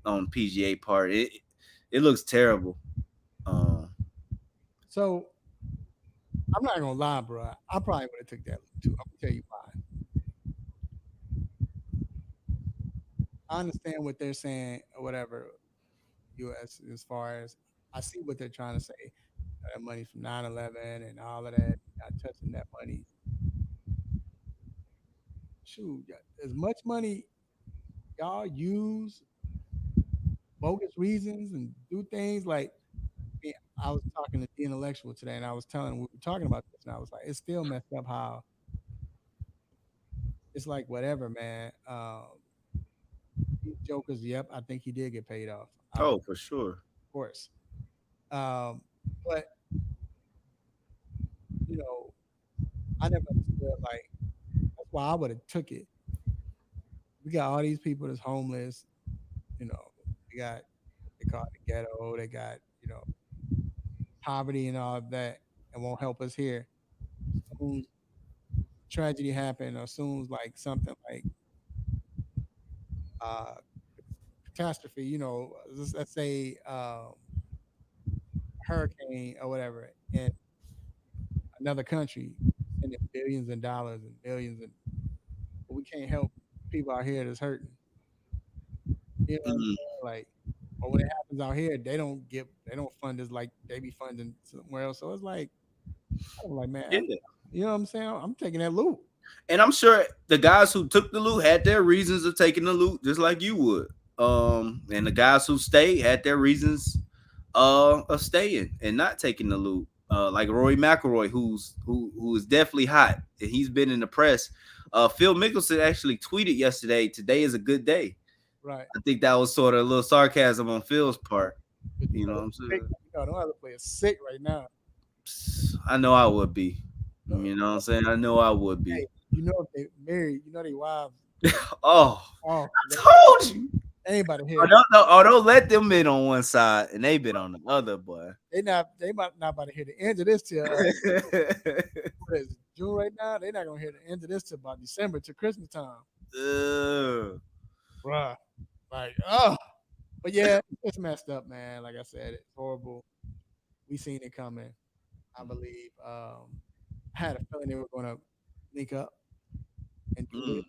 on PGA part. It looks terrible. Um, So I'm not gonna lie, bro. I probably would have took that loop too. I'm gonna tell you why. I understand what they're saying or whatever, U.S. as far as I see what they're trying to say. That money from 9/11 and all of that, not touching that money. Shoot, yeah, as much money y'all use bogus reasons and do things like me. I was talking to the intellectual today, and I was telling him we were talking about this, and I was like, it's still messed up how it's like whatever, man. These jokers, yep, I think he did get paid off. Of oh, for sure. course, um, but you know, I never understood like that's why I would have took it. We got all these people that's homeless. You know, they got they call it the ghetto. They got poverty and all of that, and won't help us here. Soon tragedy happen, or soon as like something like uh catastrophe, let's say hurricane or whatever in another country, sending billions and dollars and millions, and but we can't help people out here that's hurting. You know what I'm Mm, saying? Like, but when it happens out here, they don't fund us like they be funding somewhere else. So it's like, I'm like, man, yeah. you know what I'm saying? I'm taking that loot. And I'm sure the guys who took the loot had their reasons of taking the loot, just like you would. And the guys who stayed had their reasons of staying and not taking the loot. Like Rory McIlroy, who is definitely hot, and he's been in the press. Phil Mickelson actually tweeted yesterday, "Today is a good day." Right. I think that was sort of a little sarcasm on Phil's part. But You know what I'm sick, saying? the other player is sick right now. I know I would be. Uh, You know what I'm saying? I know I would Hey, be. if they married, they wives Oh, off. told you. Anybody Or here? don't let them bid on one side and they bid on the other, boy. They might not about to hear the end of this till what is it, June right now. They're not gonna hear the end of this till about December to Christmas time. Ugh. Bruh. Like, oh, but yeah, it's messed up, man. Like I said, it's horrible. We seen it coming. I believe. I had a feeling they were gonna link up and do Mm. this.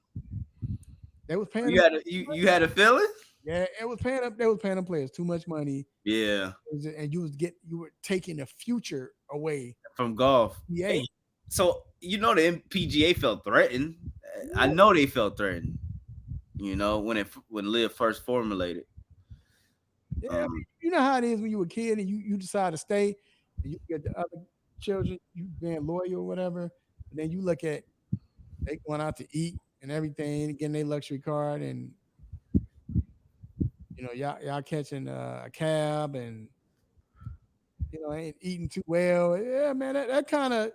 They was paying them. You had you had a feeling? Yeah, it was paying up. They was paying them players too much money, Yeah, and you were taking the future away. from golf. Yeah, So the MPGA felt threatened. I yeah, know they felt threatened. When Liv first formulated. yeah. I mean, Um, you know how it is when you were a kid and you decide to stay, and you get the other children, you being loyal or whatever. And then you look at they going out to eat and everything, getting their luxury card, and y'all catching a cab and ain't eating too well. Yeah, man, that kind of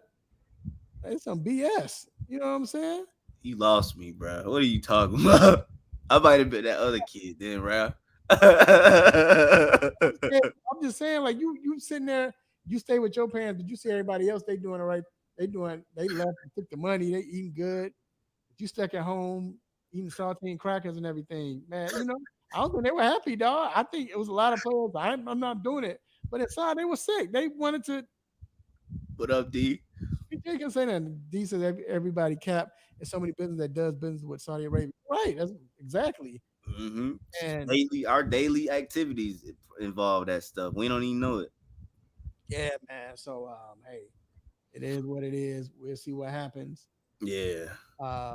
it's some BS. You know what I'm saying? you lost me, bro. What are you talking about? I might have been that other kid then, bro. Yeah, I'm just saying, like you sitting there, you stay with your parents, but you see everybody else they doing it right. They left and took the money, they eating good. But you stuck at home eating saltine crackers and everything, man. I don't think they were happy, dog. I think it was a lot of players. I'm not doing it, but inside they were sick. They wanted to. What up, D? You can say that. D says everybody cap. And so many business that does business with Saudi Arabia. Right. That's exactly. Mm-hmm. And Our daily activities involve that stuff. We don't even know it. yeah, man. So hey, it is what it is. We'll see what happens. Yeah. Uh,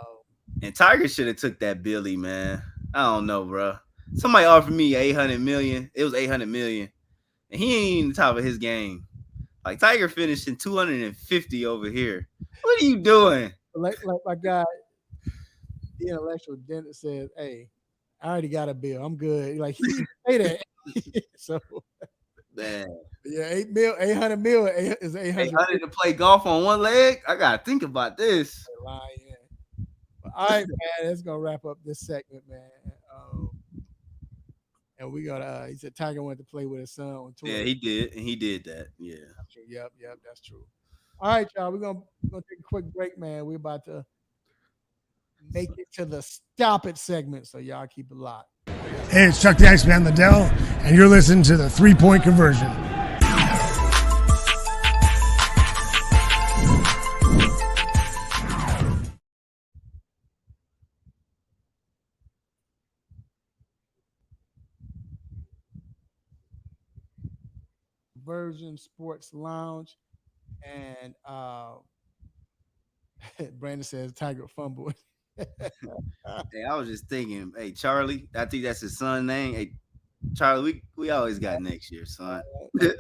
And Tiger should have took that Billy, man. I don't know, bro. Somebody offered me 800 million. It was 800 million, and he ain't even the top of his game. Like Tiger finished in 250 over here. What are you doing, like my guy, the intellectual dentist says, "Hey, I already got a bill. I'm good." Like he didn't say that. So man? Yeah, 8 mil, 800 mil is 800 800 to play golf on one leg. I gotta think about this. line. All right, man. That's gonna wrap up this segment, man. And we got he said Tiger wanted to play with his son on Yeah, tour. he did, and he did that. Yeah. Yep, that's true. All right, y'all. We're gonna take a quick break, man. We're about to make it to the stop it segment, so y'all keep it locked. Hey, it's Chuck the Iceman Liddell, and you're listening to the 3-point conversion. Version Sports Lounge, and Brandon says Tiger fumbled. Hey, I was just thinking, hey, Charlie, I think that's his son's name. Hey, Charlie, we always got next year, son. You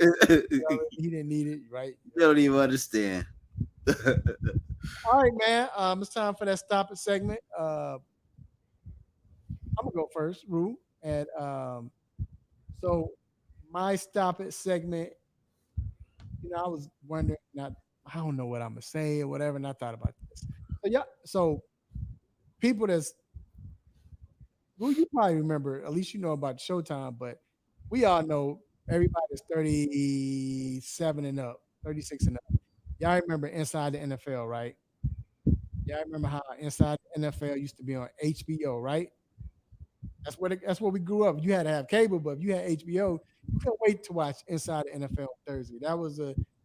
He didn't need it, right? don't even understand. All right, man. It's time for that stop it segment. I'm gonna go first, Rue. And so my stop it segment, I was wondering, not I don't know what I'm gonna say or whatever, and I thought about this. So yeah, so people that's Rue, you probably remember, at least you know about Showtime, but we all know everybody's 37 and up, 36 and up. Y'all remember Inside the NFL, right? Y'all remember how Inside the NFL used to be on HBO, right? That's what we grew up. You had to have cable, but if you had HBO, you couldn't wait to watch Inside the NFL on Thursday.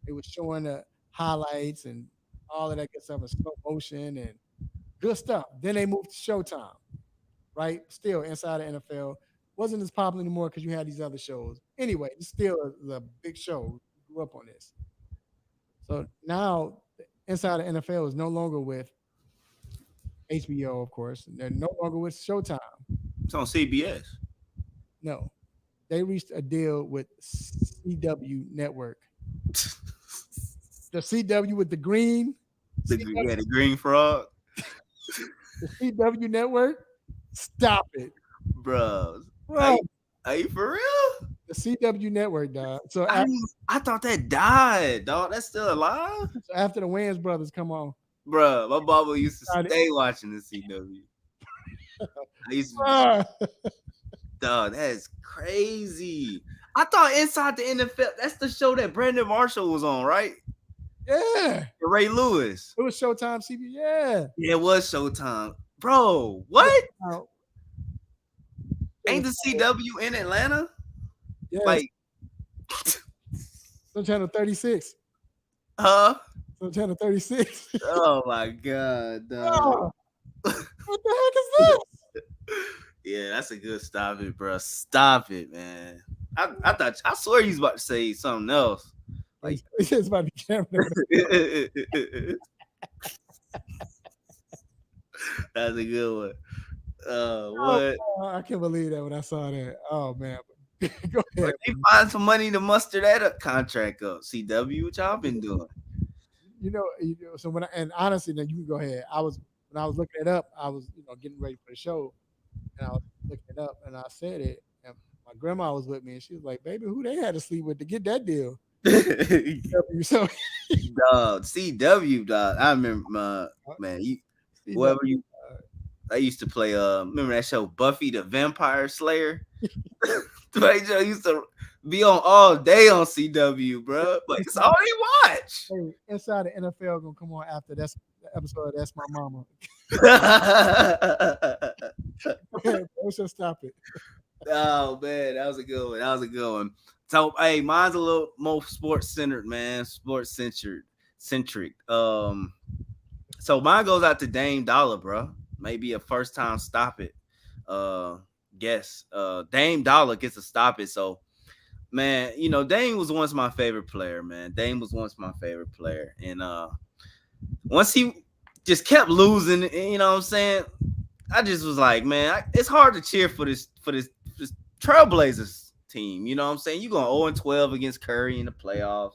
It was showing the highlights and all of that good stuff in slow motion and good stuff. Then they moved to Showtime, right? Still Inside the NFL wasn't as popular anymore because you had these other shows. Anyway, it's still a big show. We grew up on this. So now Inside the NFL is no longer with HBO, of course. They're no longer with Showtime. It's on CBS. No, they reached a deal with CW Network. The CW with the green, Yeah, the Green Frog, the CW Network. Stop it, bro. bro. Are you for real? The CW Network, dog. So I thought that died, dog. That's still alive, after the Wayans brothers come on, bro. My mama used to stay watching the CW. I used to, Bruh. dog. That is crazy. I thought Inside the NFL. That's the show that Brandon Marshall was on, right? Yeah, Ray Lewis. it was Showtime CB. Yeah, Yeah, it was Showtime, bro. What? Now, Ain't the CW in Atlanta? yeah, Like, some channel 36. huh? Some channel 36. Oh my god, dog. Oh, what the heck is this? Yeah, that's a good stop it, bro. Stop it, man. I swear he's about to say something else. Like It's about to be camera. that's a good one. Oh, What? I can't believe that when I saw that. Oh man, go ahead. They find some money to muster that contract up. CW, what y'all been doing? So and honestly, then you can go ahead. When I was looking it up, I was getting ready for the show, and I was looking it up, and I said it, and my grandma was with me, and she was like, "Baby, who they had to sleep with to get that deal?" So Dog, CW, dog. I remember, man. Whoever you, I used to play. Remember that show, Buffy the Vampire Slayer? That show used to be on all day on CW, bro. But it's all they watch. hey, Inside the NFL gonna come on after that's the episode of That's My Mama. Okay, so stop it. Oh man, that was a good one. That was a good one. So hey, mine's a little more sports centered, man. Sports centric. So mine goes out to Dame Dollar, bro. Maybe a first time stop it. Guess. Dame Dollar gets a stop it. So man, Dame was once my favorite player, man. Dame was once my favorite player. And once he just kept losing, you know what I'm saying? I just was like, man, it's hard to cheer for this Trailblazers team. You know what I'm saying? You're going 0-12 against Curry in the playoffs.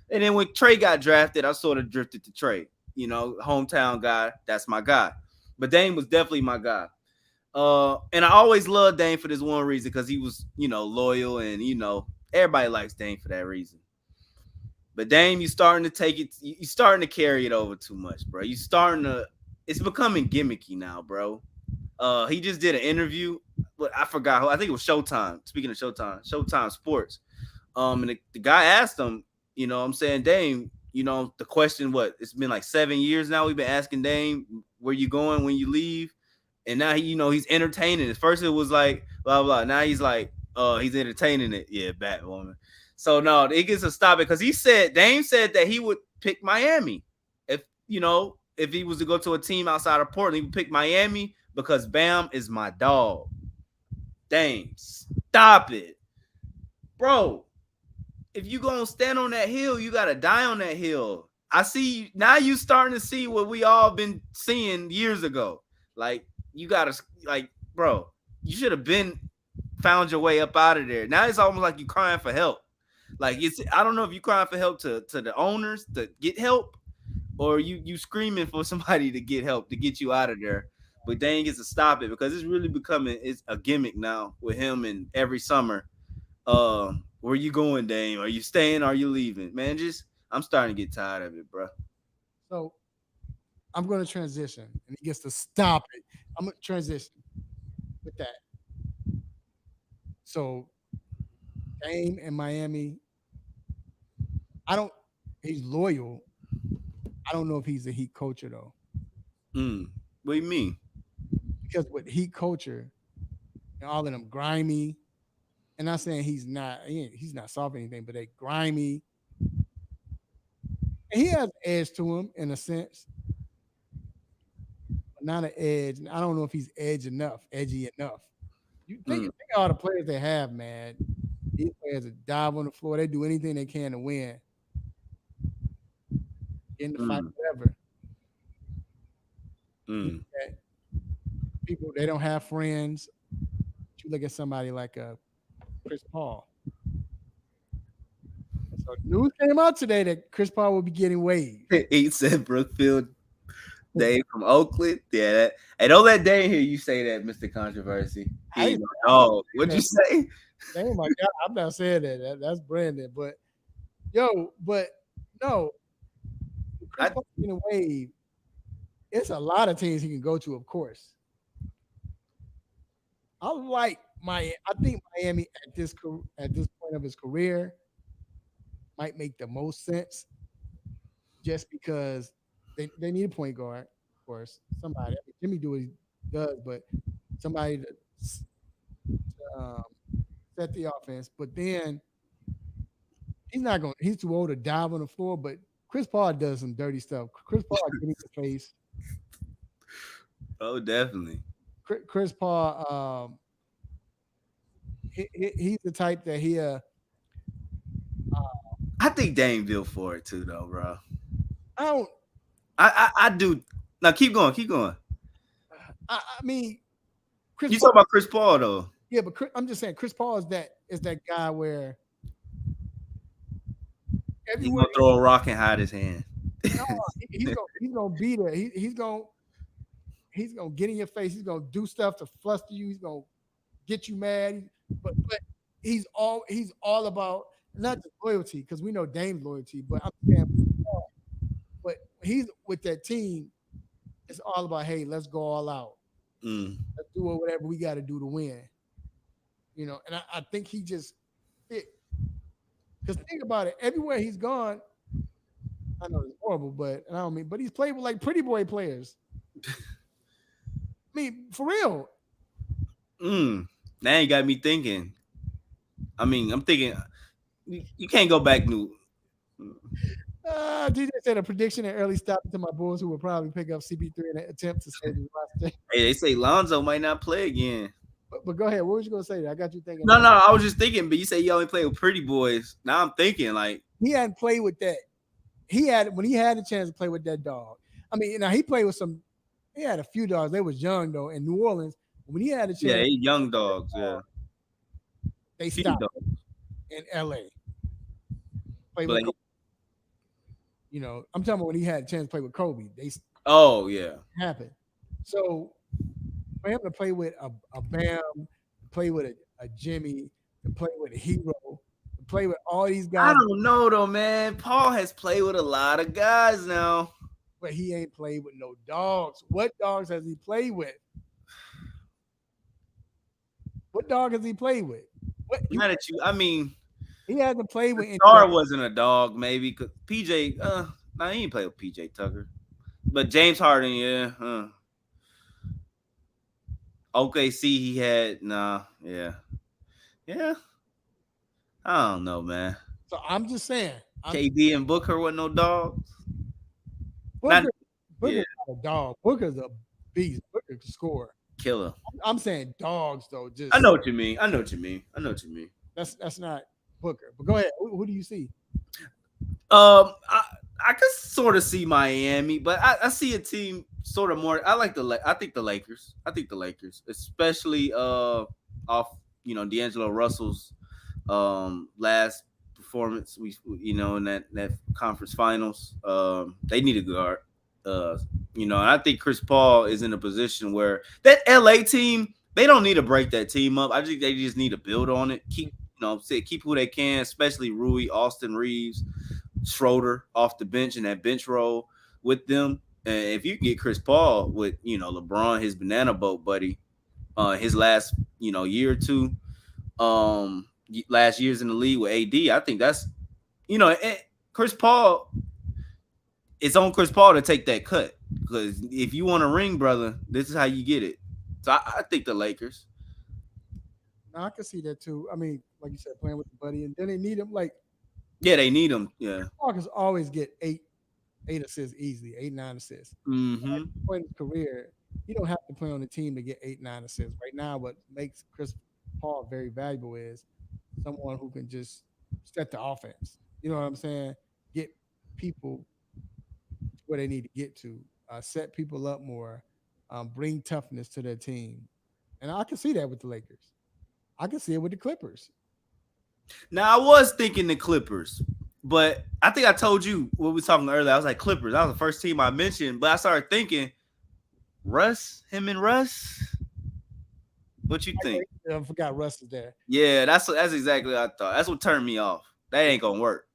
And then when Trey got drafted, I sort of drifted to Trey. Hometown guy, that's my guy. But Dame was definitely my guy. And I always loved Dame for this one reason, because he was, loyal, and everybody likes Dame for that reason. But Dame, you starting to take it. You starting to carry it over too much, bro. You starting to. It's becoming gimmicky now, bro. He just did an interview, but I forgot who. I think it was Showtime. Speaking of Showtime, Showtime Sports. And the guy asked him, I'm saying, Dame, the question, what? It's been like 7 years now. We've been asking Dame, where you going when you leave? And now he's entertaining it. First it was like blah blah. Now he's like, he's entertaining it. Yeah, Batwoman. So no, it gets to stop it because Dame said that he would pick Miami if he was to go to a team outside of Portland, he would pick Miami because Bam is my dog. Dame, stop it, bro. If you gonna stand on that hill, you gotta die on that hill. I see now. You starting to see what we all been seeing years ago. Like you gotta, bro. You should have been found your way up out of there. Now it's almost like you crying for help. Like I don't know if you crying for help to the owners to get help, or you screaming for somebody to get help to get you out of there. But Dane gets to stop it because it's really it's a gimmick now with him and every summer. Where you going, Dame? Are you staying? Are you leaving? Man, I'm starting to get tired of it, bro. So I'm going to transition, and he gets to stop it. I'm going to transition with that. So Dame in Miami, he's loyal. I don't know if he's a Heat culture though. What do you mean? Because with Heat culture, and all of them grimy, and not saying he's not soft or anything, but they grimy. And he has an edge to him in a sense, but not an edge. And I don't know if he's edgy enough. You think of all the players they have, man. These players that dive on the floor. They do anything they can to win. Get in the fight, whatever. People, they don't have friends. You look at somebody like Chris Paul. So news came out today that Chris Paul will be getting waived. He said Brookfield, Dave from Oakland. Yeah, hey, don't let Dave hear you say that, Mr. Controversy. What'd you say? Oh my God, I'm not saying that. That's Brandon. But no, Chris Paul getting waived. It's a lot of teams he can go to, of course. I think Miami at this point of his career might make the most sense, just because they need a point guard, of course. Somebody, Jimmy do what he does, but somebody to set the offense. But then he's too old to dive on the floor. But Chris Paul does some dirty stuff. Chris Paul get in the face. Oh, definitely. Chris Paul, he's the type that he. I think Dame built for it too, though, bro. I do. Now keep going. I mean, you talking about Chris Paul though? Yeah, but I'm just saying, Chris Paul is that guy where he's gonna throw a rock and hide his hand. No, he's gonna be there. He's gonna get in your face. He's gonna do stuff to fluster you. He's gonna get you mad. But he's all about not just loyalty, because we know Dame's loyalty. But I'm saying, but he's with that team. It's all about, hey, let's go all out. Let's do whatever we got to do to win. And I think he just fit. Because think about it, everywhere he's gone, I know it's horrible, but he's played with like pretty boy players. I mean, for real. Now you got me thinking. I mean, I'm thinking you can't go back new. DJ said a prediction and early stop to my Bulls, who will probably pick up CP3 in an attempt to save his roster. Hey, they say Lonzo might not play again. But go ahead. What was you gonna say? I got you thinking. No, I was just thinking. But you say you only play with pretty boys. Now I'm thinking like he hadn't played with that. When he had a chance to play with that dog. I mean, now he played with some. He had a few dogs. They was young though in New Orleans. When he had a chance, yeah, young dogs. Yeah, they stopped in LA. Played with Kobe. I'm talking about when he had a chance to play with Kobe. Happened. So for him to play with a Bam, to play with a Jimmy, to play with a Hero, to play with all these I guys, don't know though, man. Paul has played with a lot of guys now. but he ain't played with no dogs. What dogs has he played with? What dog has he played with? What you? Not that you. I mean, He hasn't played with any Star dog. wasn't a dog, maybe. Cause PJ, nah, he ain't play with PJ Tucker. But James Harden, yeah. OKC, he had yeah, yeah. I don't know, man. So I'm just saying, KD and Booker with no dogs. Not Booker. yeah, Booker's not a dog. Booker's a beast. Booker can score. killer. I'm saying dogs though. I Just know what you mean. I know what you mean. I know what you mean. that's not Booker. But go ahead. Who do you see? I could sort of see Miami, but I see a team sort of more. I like I think the Lakers. I think the Lakers, especially off D'Angelo Russell's last performance. We in that conference finals. They need a guard. And I think Chris Paul is in a position where that LA team, they don't need to break that team up. I think they just need to build on it. Keep who they can, especially Rui, Austin Reeves, Schroeder off the bench in that bench role with them. And if you get Chris Paul with LeBron, his banana boat buddy, his last year or two, last years in the league with AD, I think that's Chris Paul. It's on Chris Paul to take that cut, because if you want a ring, brother, this is how you get it. So I think the Lakers. Now, I can see that too. I mean, like you said, playing with the buddy, and then they need him. Like Yeah, they need him. Yeah. Marcus always get eight assists easily, 8, 9 assists. At Mm-hmm. this point in his career, he don't have to play on the team to get 8, 9 assists. Right now, what makes Chris Paul very valuable is someone who can just set the offense. You know what I'm saying? Get people where they need to get to, set people up more, bring toughness to their team, and I can see that with the Lakers. I can see it with the Clippers. Now I was thinking the Clippers, but I think I told you what we were talking earlier. I was like Clippers. That was the first team I mentioned, but I started thinking him and Russ. What you think? I forgot Russ is there. Yeah, that's exactly what I thought. That's what turned me off. That ain't gonna work.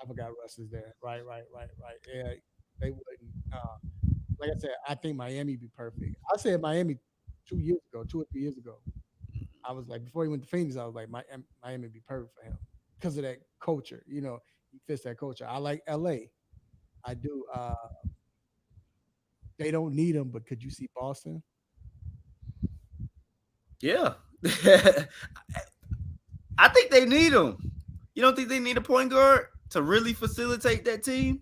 I forgot Russ is there. Right. Yeah, they wouldn't. Like I said, I think Miami be perfect. I said Miami 2 years ago, 2 or 3 years ago. I was like, before he went to Phoenix, I was like, Miami be perfect for him because of that culture. He fits that culture. I like LA. I do. They don't need him, but could you see Boston? Yeah. I think they need him. You don't think they need a point guard to really facilitate that team?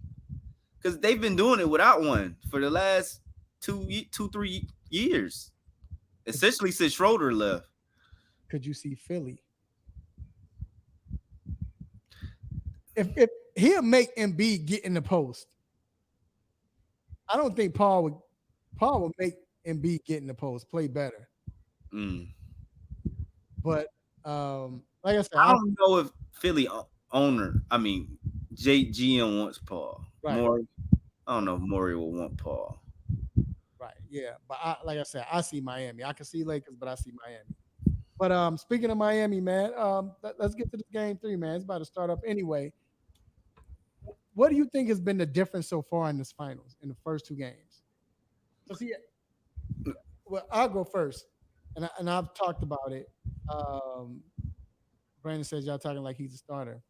Because they've been doing it without one for the last 3 years, essentially since Schroeder left. Could you see Philly? If he'll make Embiid get in the post, I don't think Paul would make Embiid get in the post, play better. Mm. But like I said, I don't know if Philly owner, I mean, GM wants Paul. Right. Morey, I don't know if Morey will want Paul. right, yeah. But like I said, I see Miami. I can see Lakers, but I see Miami. But speaking of Miami, man, let's get to the game 3, man. It's about to start up anyway. What do you think has been the difference so far in this finals in the first 2 games? So see, well, I'll go first, and I've talked about it. Um, Brandon says y'all talking like he's a starter,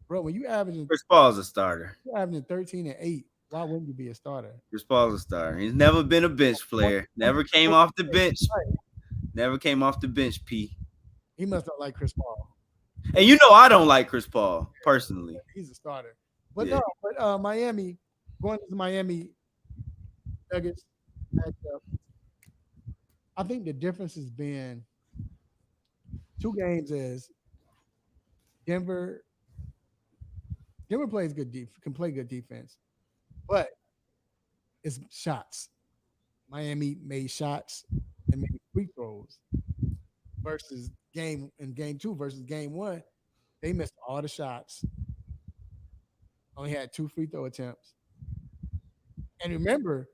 bro. When Chris Paul's a starter. you averaging 13 and 8, why wouldn't you be a starter? Chris Paul's a starter. He's never been a bench player. Never came off the bench. Never came off the bench, P. He must not like Chris Paul. And I don't like Chris Paul personally. He's a starter. But Yeah. no, but Miami, going to the Miami Nuggets matchup, I think the difference has been 2 games is Denver. Denver plays can play good defense, but it's shots. Miami made shots and made free throws versus game 2 versus game 1. They missed all the shots. Only had 2 free throw attempts. And remember,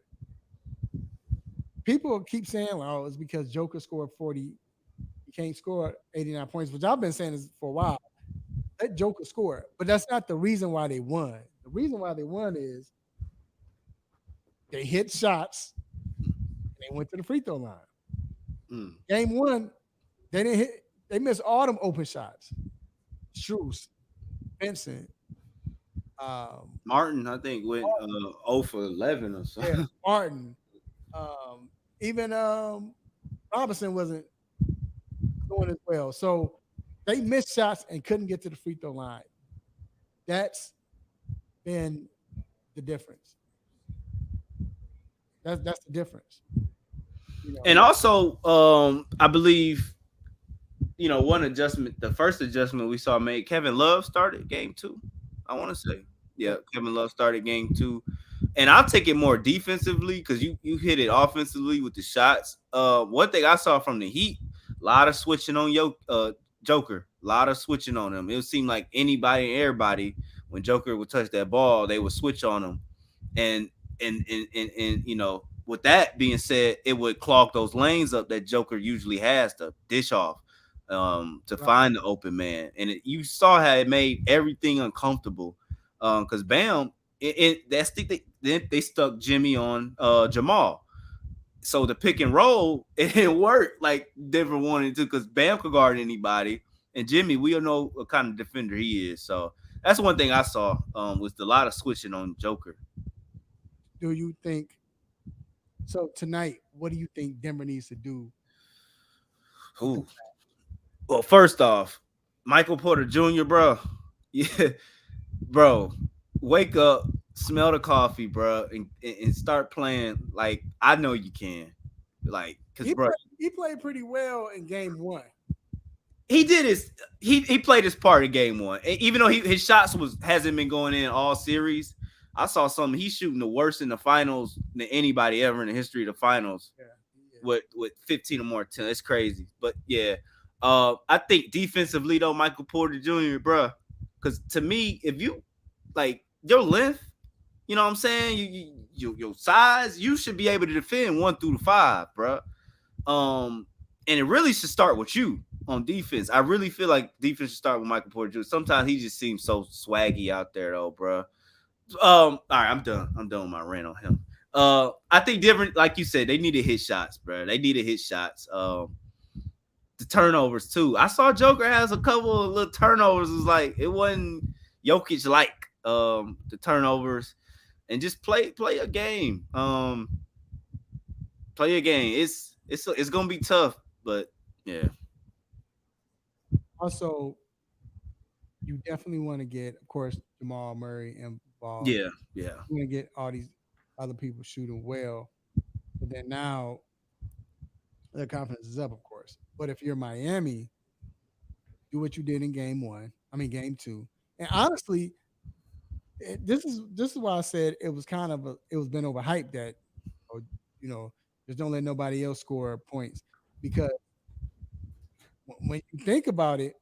people keep saying, "Oh, it's because Joker scored 40. He can't score 89 points," which I've been saying this for a while. Let Joker score. But that's not the reason why they won. The reason why they won is they hit shots and they went to the free throw line. Mm. Game one, they didn't hit. They missed all them open shots. Struess, Vincent, um, Martin, I think went 0 for 11 or yeah, something. Martin, even Robinson wasn't doing as well. So they missed shots and couldn't get to the free throw line. That's been the difference. That's the difference. You And know, also, I believe one adjustment, the first adjustment we saw made, Kevin Love started game two. I want to say, yeah, yeah, Kevin Love started game two, and I'll take it more defensively because you hit it offensively with the shots. One thing I saw from the Heat, a lot of switching on Joker, a lot of switching on him. It would seem like anybody and everybody when Joker would touch that ball, they would switch on him, and and with that being said, it would clog those lanes up that Joker usually has to dish off, to right. find the open man. And you saw how it made everything uncomfortable. Because Bam, that's they stuck Jimmy on Jamal. So the pick and roll, it didn't work like Denver wanted to because Bam could guard anybody. And Jimmy, we don't know what kind of defender he is. So that's one thing I saw was a lot of switching on Joker. Do you think so? Tonight, what do you think Denver needs to do to come? Who? Well, first off, Michael Porter Jr., bro. Yeah, bro. Wake up, smell the coffee, bro, and start playing like I know you can. Like, cause bro, He played pretty well in game one. he did his he played his part in game one. And even though his shots hasn't been going in all series, I saw something. He's shooting the worst in the finals than anybody ever in the history of the finals Yeah, with 15 or more attempts. It's crazy. But yeah. I think defensively though, Michael Porter Jr., bro. Because to me, if you like your length, you know what I'm saying, your size, you should be able to defend 1 through 5, bro. And it really should start with you on defense. I really feel like defense should start with Michael Porter Jr. Sometimes he just seems so swaggy out there, though, bro. All right, I'm done. I'm done with my rant on him. I think different, like you said, they need to hit shots, bro. They need to hit shots. The turnovers too. I saw Joker has a couple of little turnovers. It was like it wasn't Jokic like the turnovers, and just play a game. Play a game. It's gonna be tough, but yeah, also, you definitely want to get, of course, Jamal Murray involved. yeah, yeah, You want to get all these other people shooting well. But then now the confidence is up, of course. But if you're Miami, do what you did in game one. I mean, game two. And honestly, this is why I said it was kind of it was been overhyped that, or, you know, just don't let nobody else score points because when you think about it,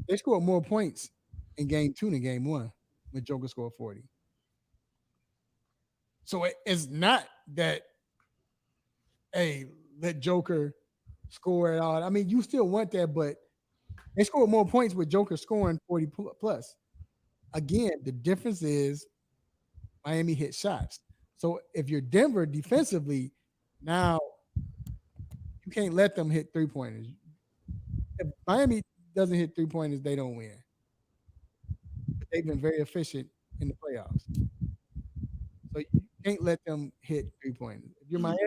they scored more points in game two than game one when Joker scored 40. So it's not that, hey, let Joker score at all. I mean, you still want that, but they scored more points with Joker scoring 40 plus. Again, the difference is Miami hit shots. So if you're Denver defensively, now you can't let them hit 3-pointers. If Miami doesn't hit 3-pointers, they don't win. But they've been very efficient in the playoffs. So you can't let them hit 3-pointers. If you're Miami,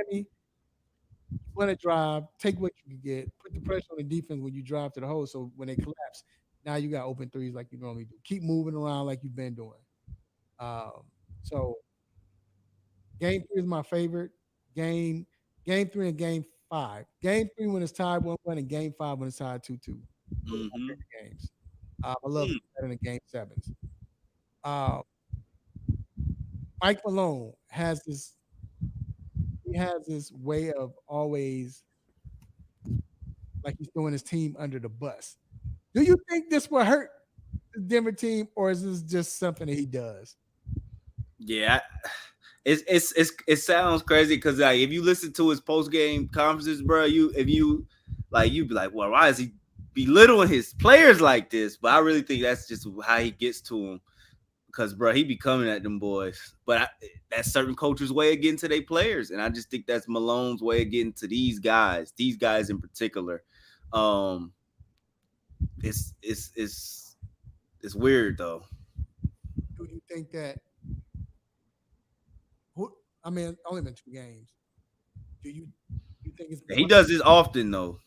you want to drive, take what you can get, put the pressure on the defense when you drive to the hole. So when they collapse, now you got open threes like you normally do. Keep moving around like you've been doing. Um, so game three is my favorite game. Game three and game five. Game three when it's tied 1-1, and game five when it's tied 2-2. Those are my mm-hmm. favorite games. I love it better than game sevens. Uh, Mike Malone has this. He has this way of always like he's throwing his team under the bus. Do you think this will hurt the Denver team, or is this just something that he does? Yeah. It sounds crazy because like if you listen to his post game conferences, bro, you be like, well, why is he belittling his players like this, but I really think that's just how he gets to them. Because, bro, he be coming at them boys. But that's certain coaches' way of getting to their players. And I just think that's Malone's way of getting to these guys in particular. It's weird, though. Do you think that I mean, it's only been 2 games. Do you think it's He does this often, though.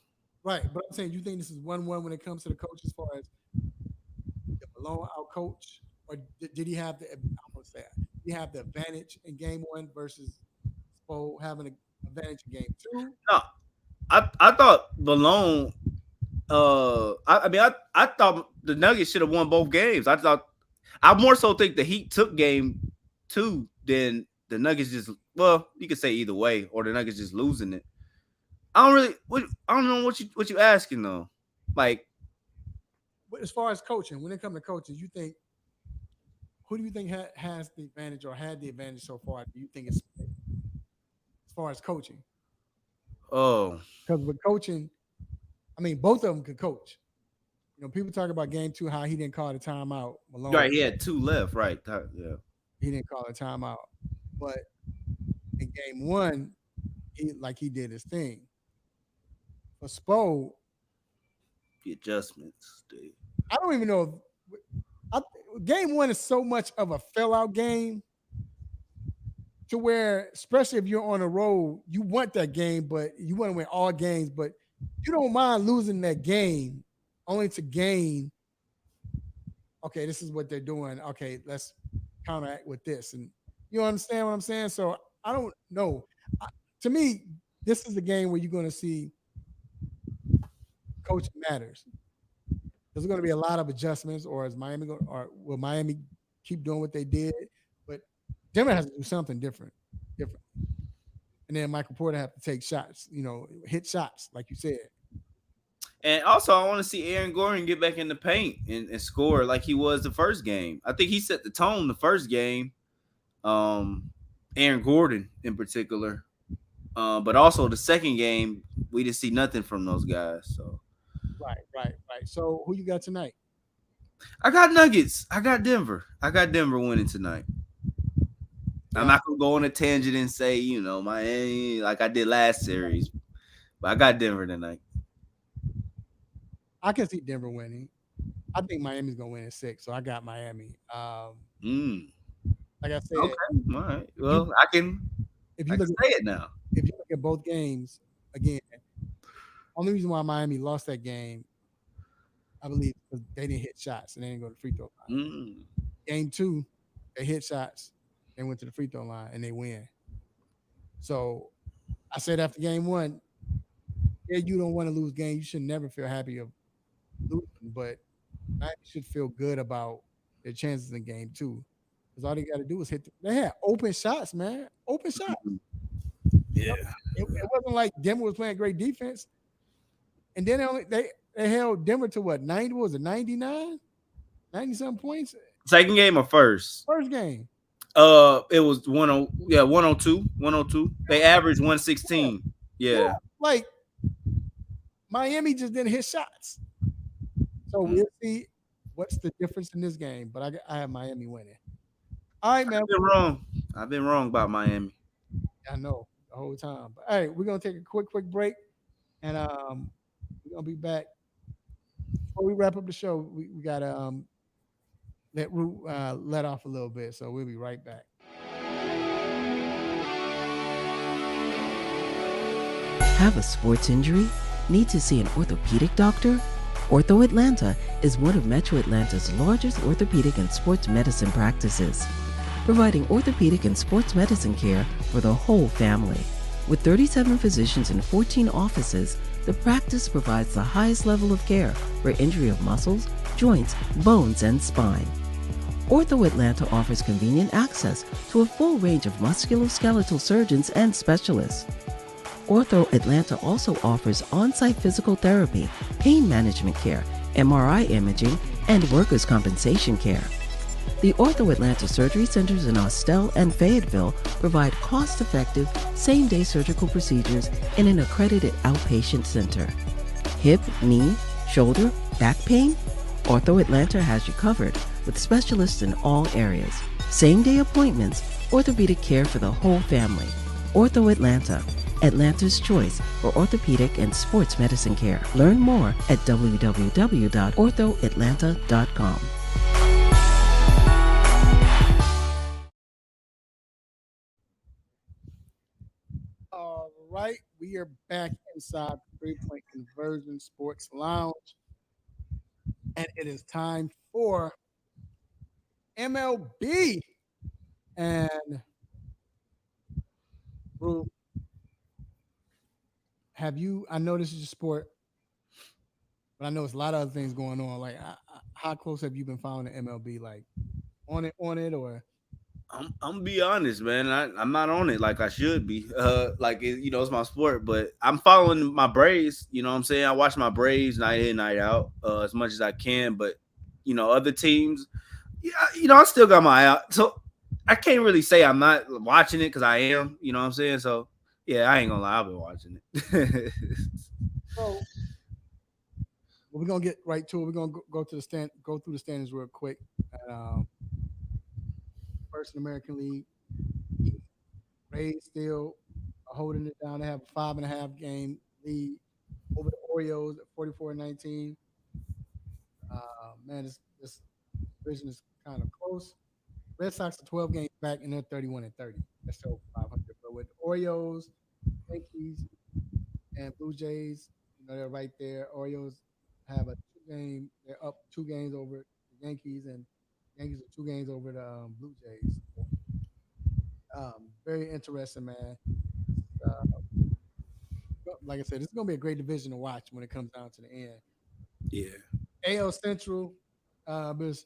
right? But I'm saying, you think this is 1-1 when it comes to the coach as far as the Malone out coach, or did he have the he have the advantage in game 1 versus Spo having an advantage in game 2? No, I thought Malone. I thought the Nuggets should have won both games. I more so think the Heat took game 2 than the Nuggets just. Well, you could say either way, or the Nuggets just losing it. I don't know what you asking though. Like, But as far as coaching, when it comes to coaches, who do you think has the advantage or had the advantage so far? Do you think it's as far as coaching? oh, Because with coaching, I mean, both of them could coach. People talk about game 2, how he didn't call the timeout. Malone, right, he had 2 left, right? Yeah, he didn't call a timeout. But in game 1, he did his thing. For Spo, the adjustments. Dude. I don't even know. Game 1 is so much of a fill-out game to where, especially if you're on a road, you want that game, but you want to win all games, but you don't mind losing that game only to gain. Okay, this is what they're doing. Okay, let's counteract with this. And you understand what I'm saying? So I don't know. To me, this is the game where you're going to see coaching matters. There's going to be a lot of adjustments, or will Miami keep doing what they did? But Denver has to do something different. And then Michael Porter have to take shots, hit shots, like you said. And also, I want to see Aaron Gordon get back in the paint and score like he was the first game. I think he set the tone the first game. Aaron Gordon in particular. But also the second game, we didn't see nothing from those guys. So Right. So who you got tonight? I got Nuggets. I got Denver. I got Denver winning tonight. I'm not gonna go on a tangent and say, Miami like I did last series, but I got Denver tonight. I can see Denver winning. I think Miami's gonna win in 6, so I got Miami. Like I said, okay, all right. Well, I can say it now. If you look at both games again, only reason why Miami lost that game, I believe, because they didn't hit shots and they didn't go to the free throw line. Game 2, they hit shots, they went to the free throw line and they win. So I said after game 1, yeah, you don't want to lose game. You should never feel happy of losing, but Miami should feel good about their chances in game 2. Because all they got to do is hit. They had open shots, man. Open shots. Yeah. It wasn't like Denver was playing great defense. And then they held Denver to what, 90? Was it 99? 90-something points? Second game or first? First game. It was 102. 102. They averaged 116. Yeah. Like Miami just didn't hit shots. So we'll see what's the difference in this game. But I have Miami winning. All right, man. I've been wrong about Miami. I know the whole time. But all right, we're gonna take a quick break, and we're gonna be back. Before we wrap up the show, we gotta let Root let off a little bit. So we'll be right back. Have a sports injury? Need to see an orthopedic doctor? Ortho Atlanta is one of Metro Atlanta's largest orthopedic and sports medicine practices, providing orthopedic and sports medicine care for the whole family. With 37 physicians and 14 offices, the practice provides the highest level of care for injury of muscles, joints, bones, and spine. Ortho Atlanta offers convenient access to a full range of musculoskeletal surgeons and specialists. Ortho Atlanta also offers on-site physical therapy, pain management care, MRI imaging, and workers' compensation care. The Ortho Atlanta surgery centers in Austell and Fayetteville provide cost-effective, same-day surgical procedures in an accredited outpatient center. Hip, knee, Shoulder, back pain? Ortho Atlanta has you covered with specialists in all areas. Same day appointments, orthopedic care for the whole family. Ortho Atlanta, Atlanta's choice for orthopedic and sports medicine care. Learn more at www.orthoatlanta.com. All right, we are back inside the 3 Point Conversion Sports Lounge, and it is time for MLB. And Brew, have you? I know this is your sport, but I know it's a lot of other things going on. Like, how close have you been following the MLB? Like, on it, or I'm gonna be honest, man. I'm not on it like I should be. It's my sport, but I'm following my Braves. You know what I'm saying? I watch my Braves night in, night out, as much as I can. But other teams, yeah, I still got my eye out. So I can't really say I'm not watching it because I am. You know what I'm saying? So yeah, I ain't gonna lie, I've been watching it. so? Well, we're gonna get right to it. We're gonna go to the go through the standings real quick. First in American League, Rays still holding it down. They have a 5.5 game lead over the Orioles at 44-19. Man, this division is kind of close. Red Sox are 12 games back, and they're 31-30. That's still 500. But with the Orioles, Yankees, and Blue Jays, they're right there. Orioles have a 2 game. They're up 2 games over the Yankees, and Yankees are 2 games over the Blue Jays. Very interesting, man. Uh, like I said, this is gonna be a great division to watch when it comes down to the end. Yeah. AL Central, is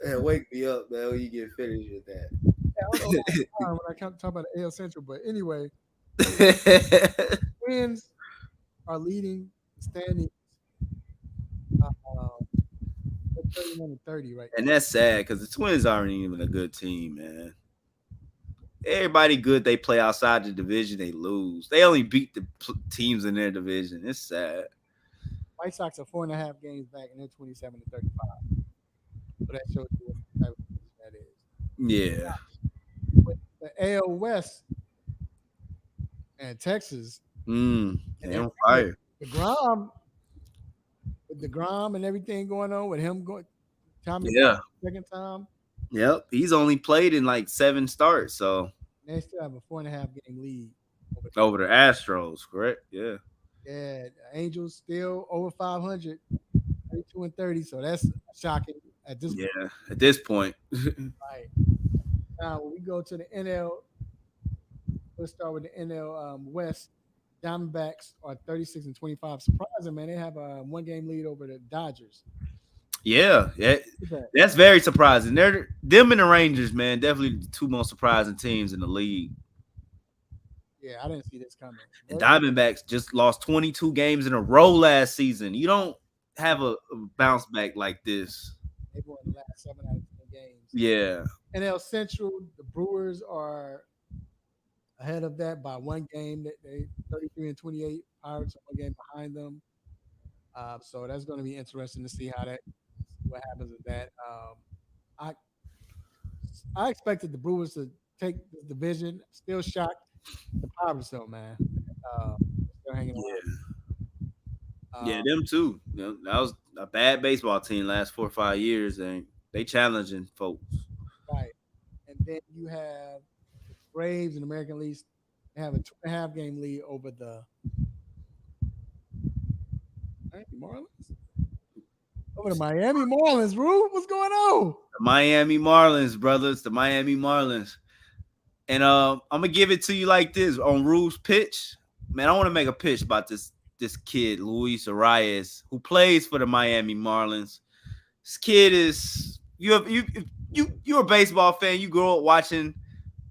Yeah, wake me up, man, when you get finished with I don't know when I talk about the AL Central, but anyway, that. Twins are leading the standings. Uh, 31-30 right And that's sad because the Twins aren't even a good team, man. Everybody good they play outside the division, they lose. They only beat the teams in their division. It's sad. White Sox are 4.5 games back, and they're 27-35. So that shows you what type of division that is. Yeah. With the AL West and Texas, and They on with fire. DeGrom, with DeGrom and everything going on with him going Tommy Yeah. second time, Yep. He's only played in like 7 starts, so they still have a 4.5 game lead over the over the Astros, correct? Yeah. yeah, the Angels still over 500, 32-30. So that's shocking at this point. Yeah. At this point. Right. Now when we go to the NL, let's start with the NL West. Diamondbacks are 36-25. Surprising, man. They have a 1 game lead over the Dodgers. Yeah. That's very surprising. They're them and the Rangers, man, definitely the 2 most surprising teams in the league. Yeah, I didn't see this coming. The Diamondbacks just lost 22 games in a row last season. You don't have a bounce back like this. They won the last 7 out of 10 games. Yeah. NL Central, the Brewers are ahead of that by 1 game. They 33-28. Pirates are 1 game behind them. So that's going to be interesting to see what happens with that. I I expected the Brewers to take the division. Still shocked. The Pirates though, man. Uh, still hanging around. Yeah. Yeah, Um, them too. That was a bad baseball team last 4 or 5 years, and they challenging folks. right. And then you have the Braves and American League. They have a 2.5 game lead over the Miami Marlins. Over the Miami Marlins, Rue. What's going on? The Miami Marlins, brothers, the Miami Marlins. And I'm gonna give it to you like this on Rue's pitch. Man, I want to make a pitch about this kid, Luis Arias, who plays for the Miami Marlins. This kid is you're a baseball fan. You grew up watching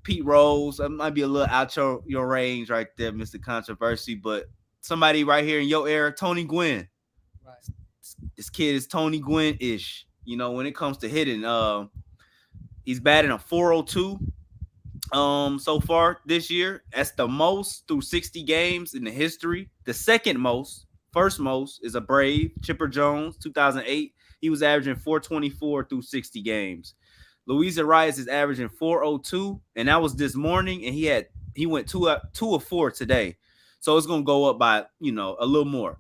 Pete Rose. That might be a little out your range right there, Mr. Controversy, but somebody right here in your era, Tony Gwynn. Right. This kid is Tony Gwynn-ish. When it comes to hitting, he's batting a 402. so far this year. That's the most through 60 games in the history. The second most, first most is a Brave, Chipper Jones, 2008. He was averaging 424 through 60 games. Luis Arias is averaging 402, and that was this morning, and he went two of four today. So it's gonna go up by a little more.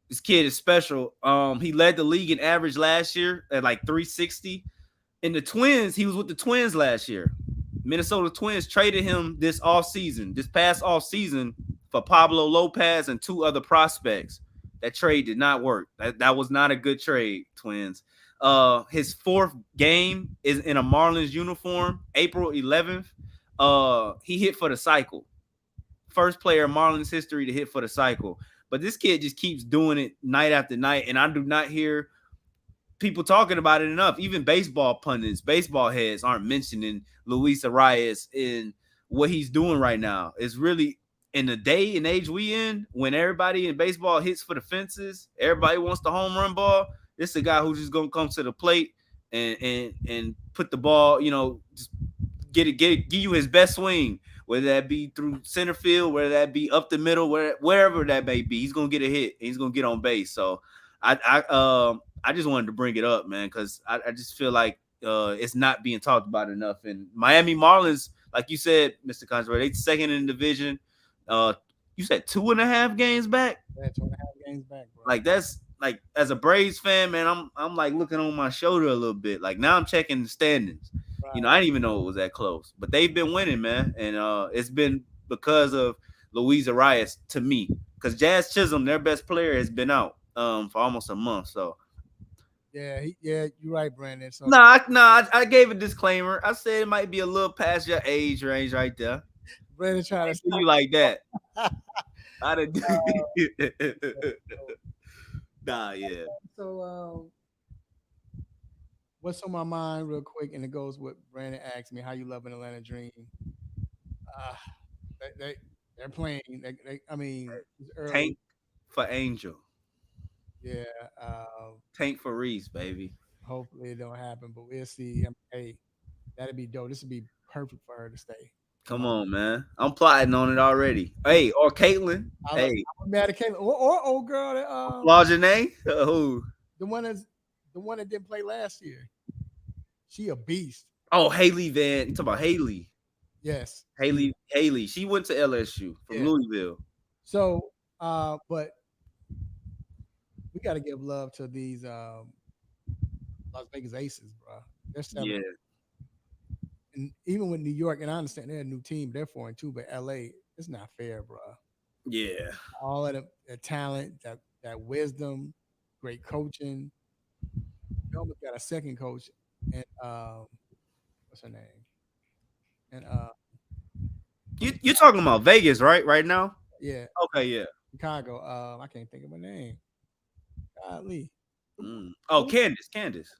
This kid is special. He led the league in average last year at like 360. In the Twins, he was with the Twins last year. Minnesota Twins traded him this past off season for Pablo Lopez and two other prospects. That trade did not work. That was not a good trade, Twins. His fourth game is in a Marlins uniform, April 11th. He hit for the cycle. First player in Marlins history to hit for the cycle. But this kid just keeps doing it night after night, and I do not hear people talking about it enough. Even baseball pundits, baseball heads aren't mentioning Luis Arias in what he's doing right now. It's really in the day and age we in, when everybody in baseball hits for the fences, everybody wants the home run ball. This is a guy who's just gonna come to the plate and put the ball, just give you his best swing, whether that be through center field, whether that be up the middle, wherever that may be. He's gonna get a hit. And he's gonna get on base. So I just wanted to bring it up, man, because I just feel like it's not being talked about enough. And Miami Marlins, like you said, Mr. Controver, they second in the division. You said 2.5 games back. Yeah, 2.5 games back, bro. Like that's like as a Braves fan, man, I'm like looking on my shoulder a little bit. Like now I'm checking the standings. Right. I didn't even know it was that close, but they've been winning, man, and it's been because of Luis Arias to me. Because Jazz Chisholm, their best player, has been out for almost a month. So Yeah, you're right, Brandon. So I gave a disclaimer. I said it might be a little past your age range right there. Brandon trying to You like that? I didn't. Nah, yeah. So what's on my mind, real quick, and it goes with Brandon asked me, "How you loving Atlanta Dream?" Uh, they're playing. I mean, it's early. Tank for Angel. Yeah. Tank for Reese, baby. Hopefully it don't happen, but we'll see. Hey, that'd be dope. This would be perfect for her to stay. Come Come on. on, man. I'm plotting on it already. Hey, or Caitlin. Hey, I'm mad at Caitlin or old girl that Lajane. Who? the one that's the one that didn't play last year. She a beast. Oh, Haley Van. You talking about Haley? Yes. Haley. She went to LSU from Yeah. Louisville. So but we got to give love to these Las Vegas Aces, bro. They're seven, Yeah, and even with New York, and I understand they're a new team, they're 4-2, but LA, it's not fair, bro. yeah. All of the talent, that wisdom, great coaching. They almost got a second coach, and what's her name? And You talking about Vegas, right? Right now? yeah, Okay, yeah. Chicago. I can't think of her name. Golly, Oh, Candace.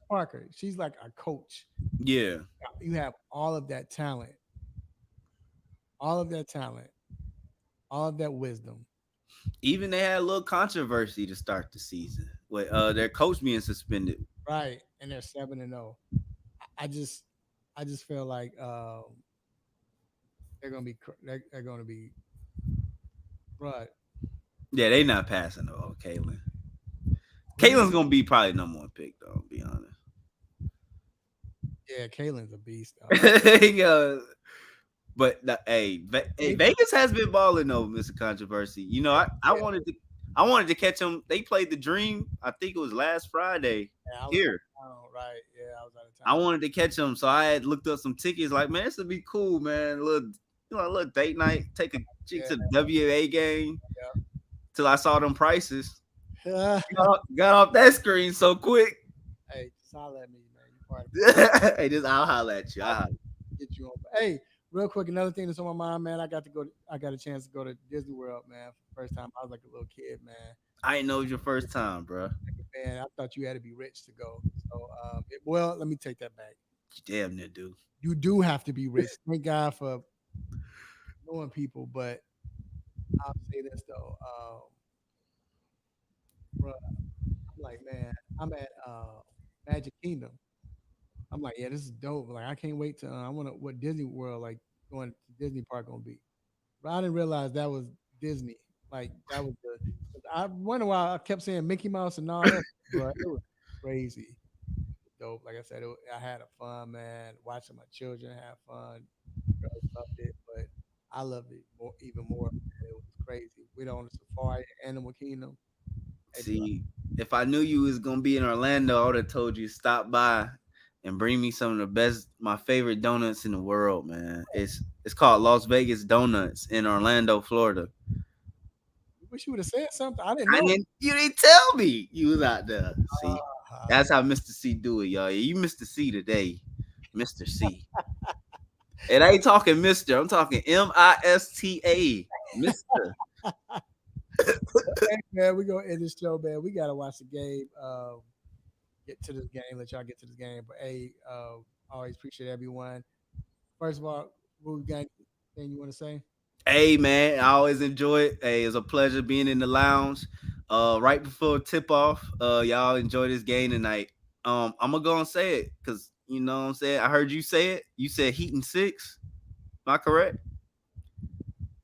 Parker. She's like a coach. Yeah, You have all of that talent, all of that talent, all of that wisdom. even they had a little controversy to start the season with their coach being suspended. Right, and they're 7-0. I just, I just feel like they're gonna be, right. Yeah, they not passing though. Caitlin. Who you? Caitlin's gonna be probably number one pick though. To be honest. Yeah, Kaylin's a beast. Yeah. But Vegas has been balling though, Mr. Controversy. Yeah, I wanted to catch them. They played the Dream. I think it was last Friday yeah, I was out here. of town, right? Yeah, I was out of I town. wanted to catch them, so I had looked up some tickets. Like, man, this would be cool, man. A little date night. Take a chick Yeah, to the WA game. yeah. Till I saw them prices. Got off that screen so quick. Hey, just holler at me, man. You part of Hey, just I'll holler at you. get you on. Hey, real quick, another thing that's on my mind, man. I got to go. I got a chance to go to Disney World, man. For the first time, I was like a little kid, man. I didn't know it was your first time, bro. Man, I thought you had to be rich to go. So, well, let me take that back. You damn near do. You do have to be rich. Thank God for knowing people, but I'll say this though, bro. I'm like, man, I'm at Magic Kingdom. I'm like, yeah, this is dope. Like, I can't wait to. I want to what Disney World like. going to Disney Park gonna be. But I didn't realize that was Disney. Like that was the. I wonder why I kept saying Mickey Mouse and all that, bro. It was crazy, dope. Like I said, I had a fun, man. Watching my children have fun. Girls loved it, but I loved it more, even more. Man. It was crazy. We on the safari, Animal Kingdom. Hey, bro. See, if I knew you was gonna be in Orlando, I would have told you stop by and bring me some of the best, my favorite donuts in the world, man. It's called Las Vegas Donuts in Orlando, Florida. You wish you would have said something. I didn't I know. didn't. You didn't tell me you was out there. See, Uh, that's how Mr. C do it, y'all. You Mr. C today, Mr. C. And I ain't talking Mister. I'm talking Mista, Mister. hey, man, we gonna end this show, man. We gotta watch the game. Get to this game. Let y'all get to this game. But hey, always appreciate everyone. First of all, what we got? Anything you want to say? Hey man, I always enjoy it. Hey, it's a pleasure being in the lounge. Right before tip off, y'all enjoy this game tonight. I'm gonna go and say it because you know what I'm saying. I heard you say it. You said Heat and six. Am I correct?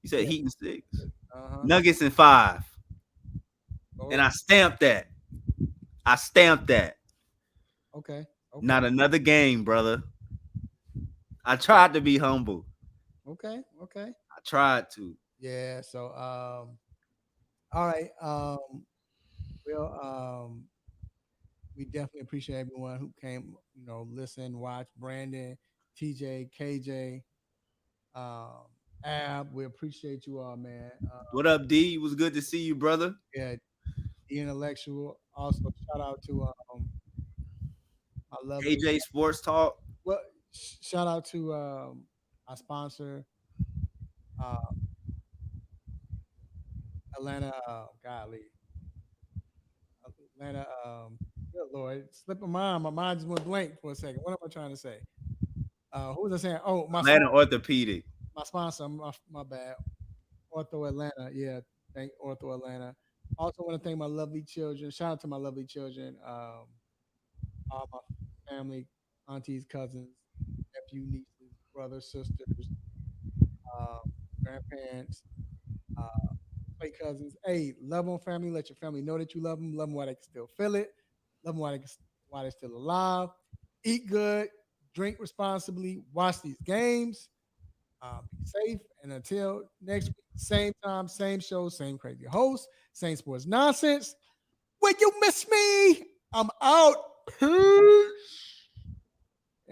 You said Yeah. Heat and six. Uh huh. Nuggets and five. And Oh, I stamped that. I stamped that. okay. Okay. Not another game, brother. I tried to be humble. Okay. Okay. I tried to. Yeah. So, all right. Well, we definitely appreciate everyone who came. Listen, watch. Brandon, TJ, KJ, um, Ab. We appreciate you all, man. What up, D? It was good to see you, brother. Yeah, the intellectual. Also, shout out to my lovely. AJ Sports Talk. Well, shout out to our sponsor, uh, Atlanta. Golly, Atlanta. Good Lord, it slipped my mind. My mind just went blank for a second. What am I trying to say? Who was I saying? Oh, Atlanta Orthopedic. my sponsor. My bad. Ortho Atlanta. Yeah, thank Ortho Atlanta. Also, want to thank my lovely children. Shout out to my lovely children. All my family, aunties, cousins, nephew, nieces, brothers, sisters, uh, grandparents, uh, play cousins. Hey, love on family. Let your family know that you love them. Love them while they can still feel it. Love them while they're still alive. Eat good. Drink responsibly. Watch these games. Be safe. And until next week, same time, same show, same crazy host, same sports nonsense. When you miss me, I'm out. Peace.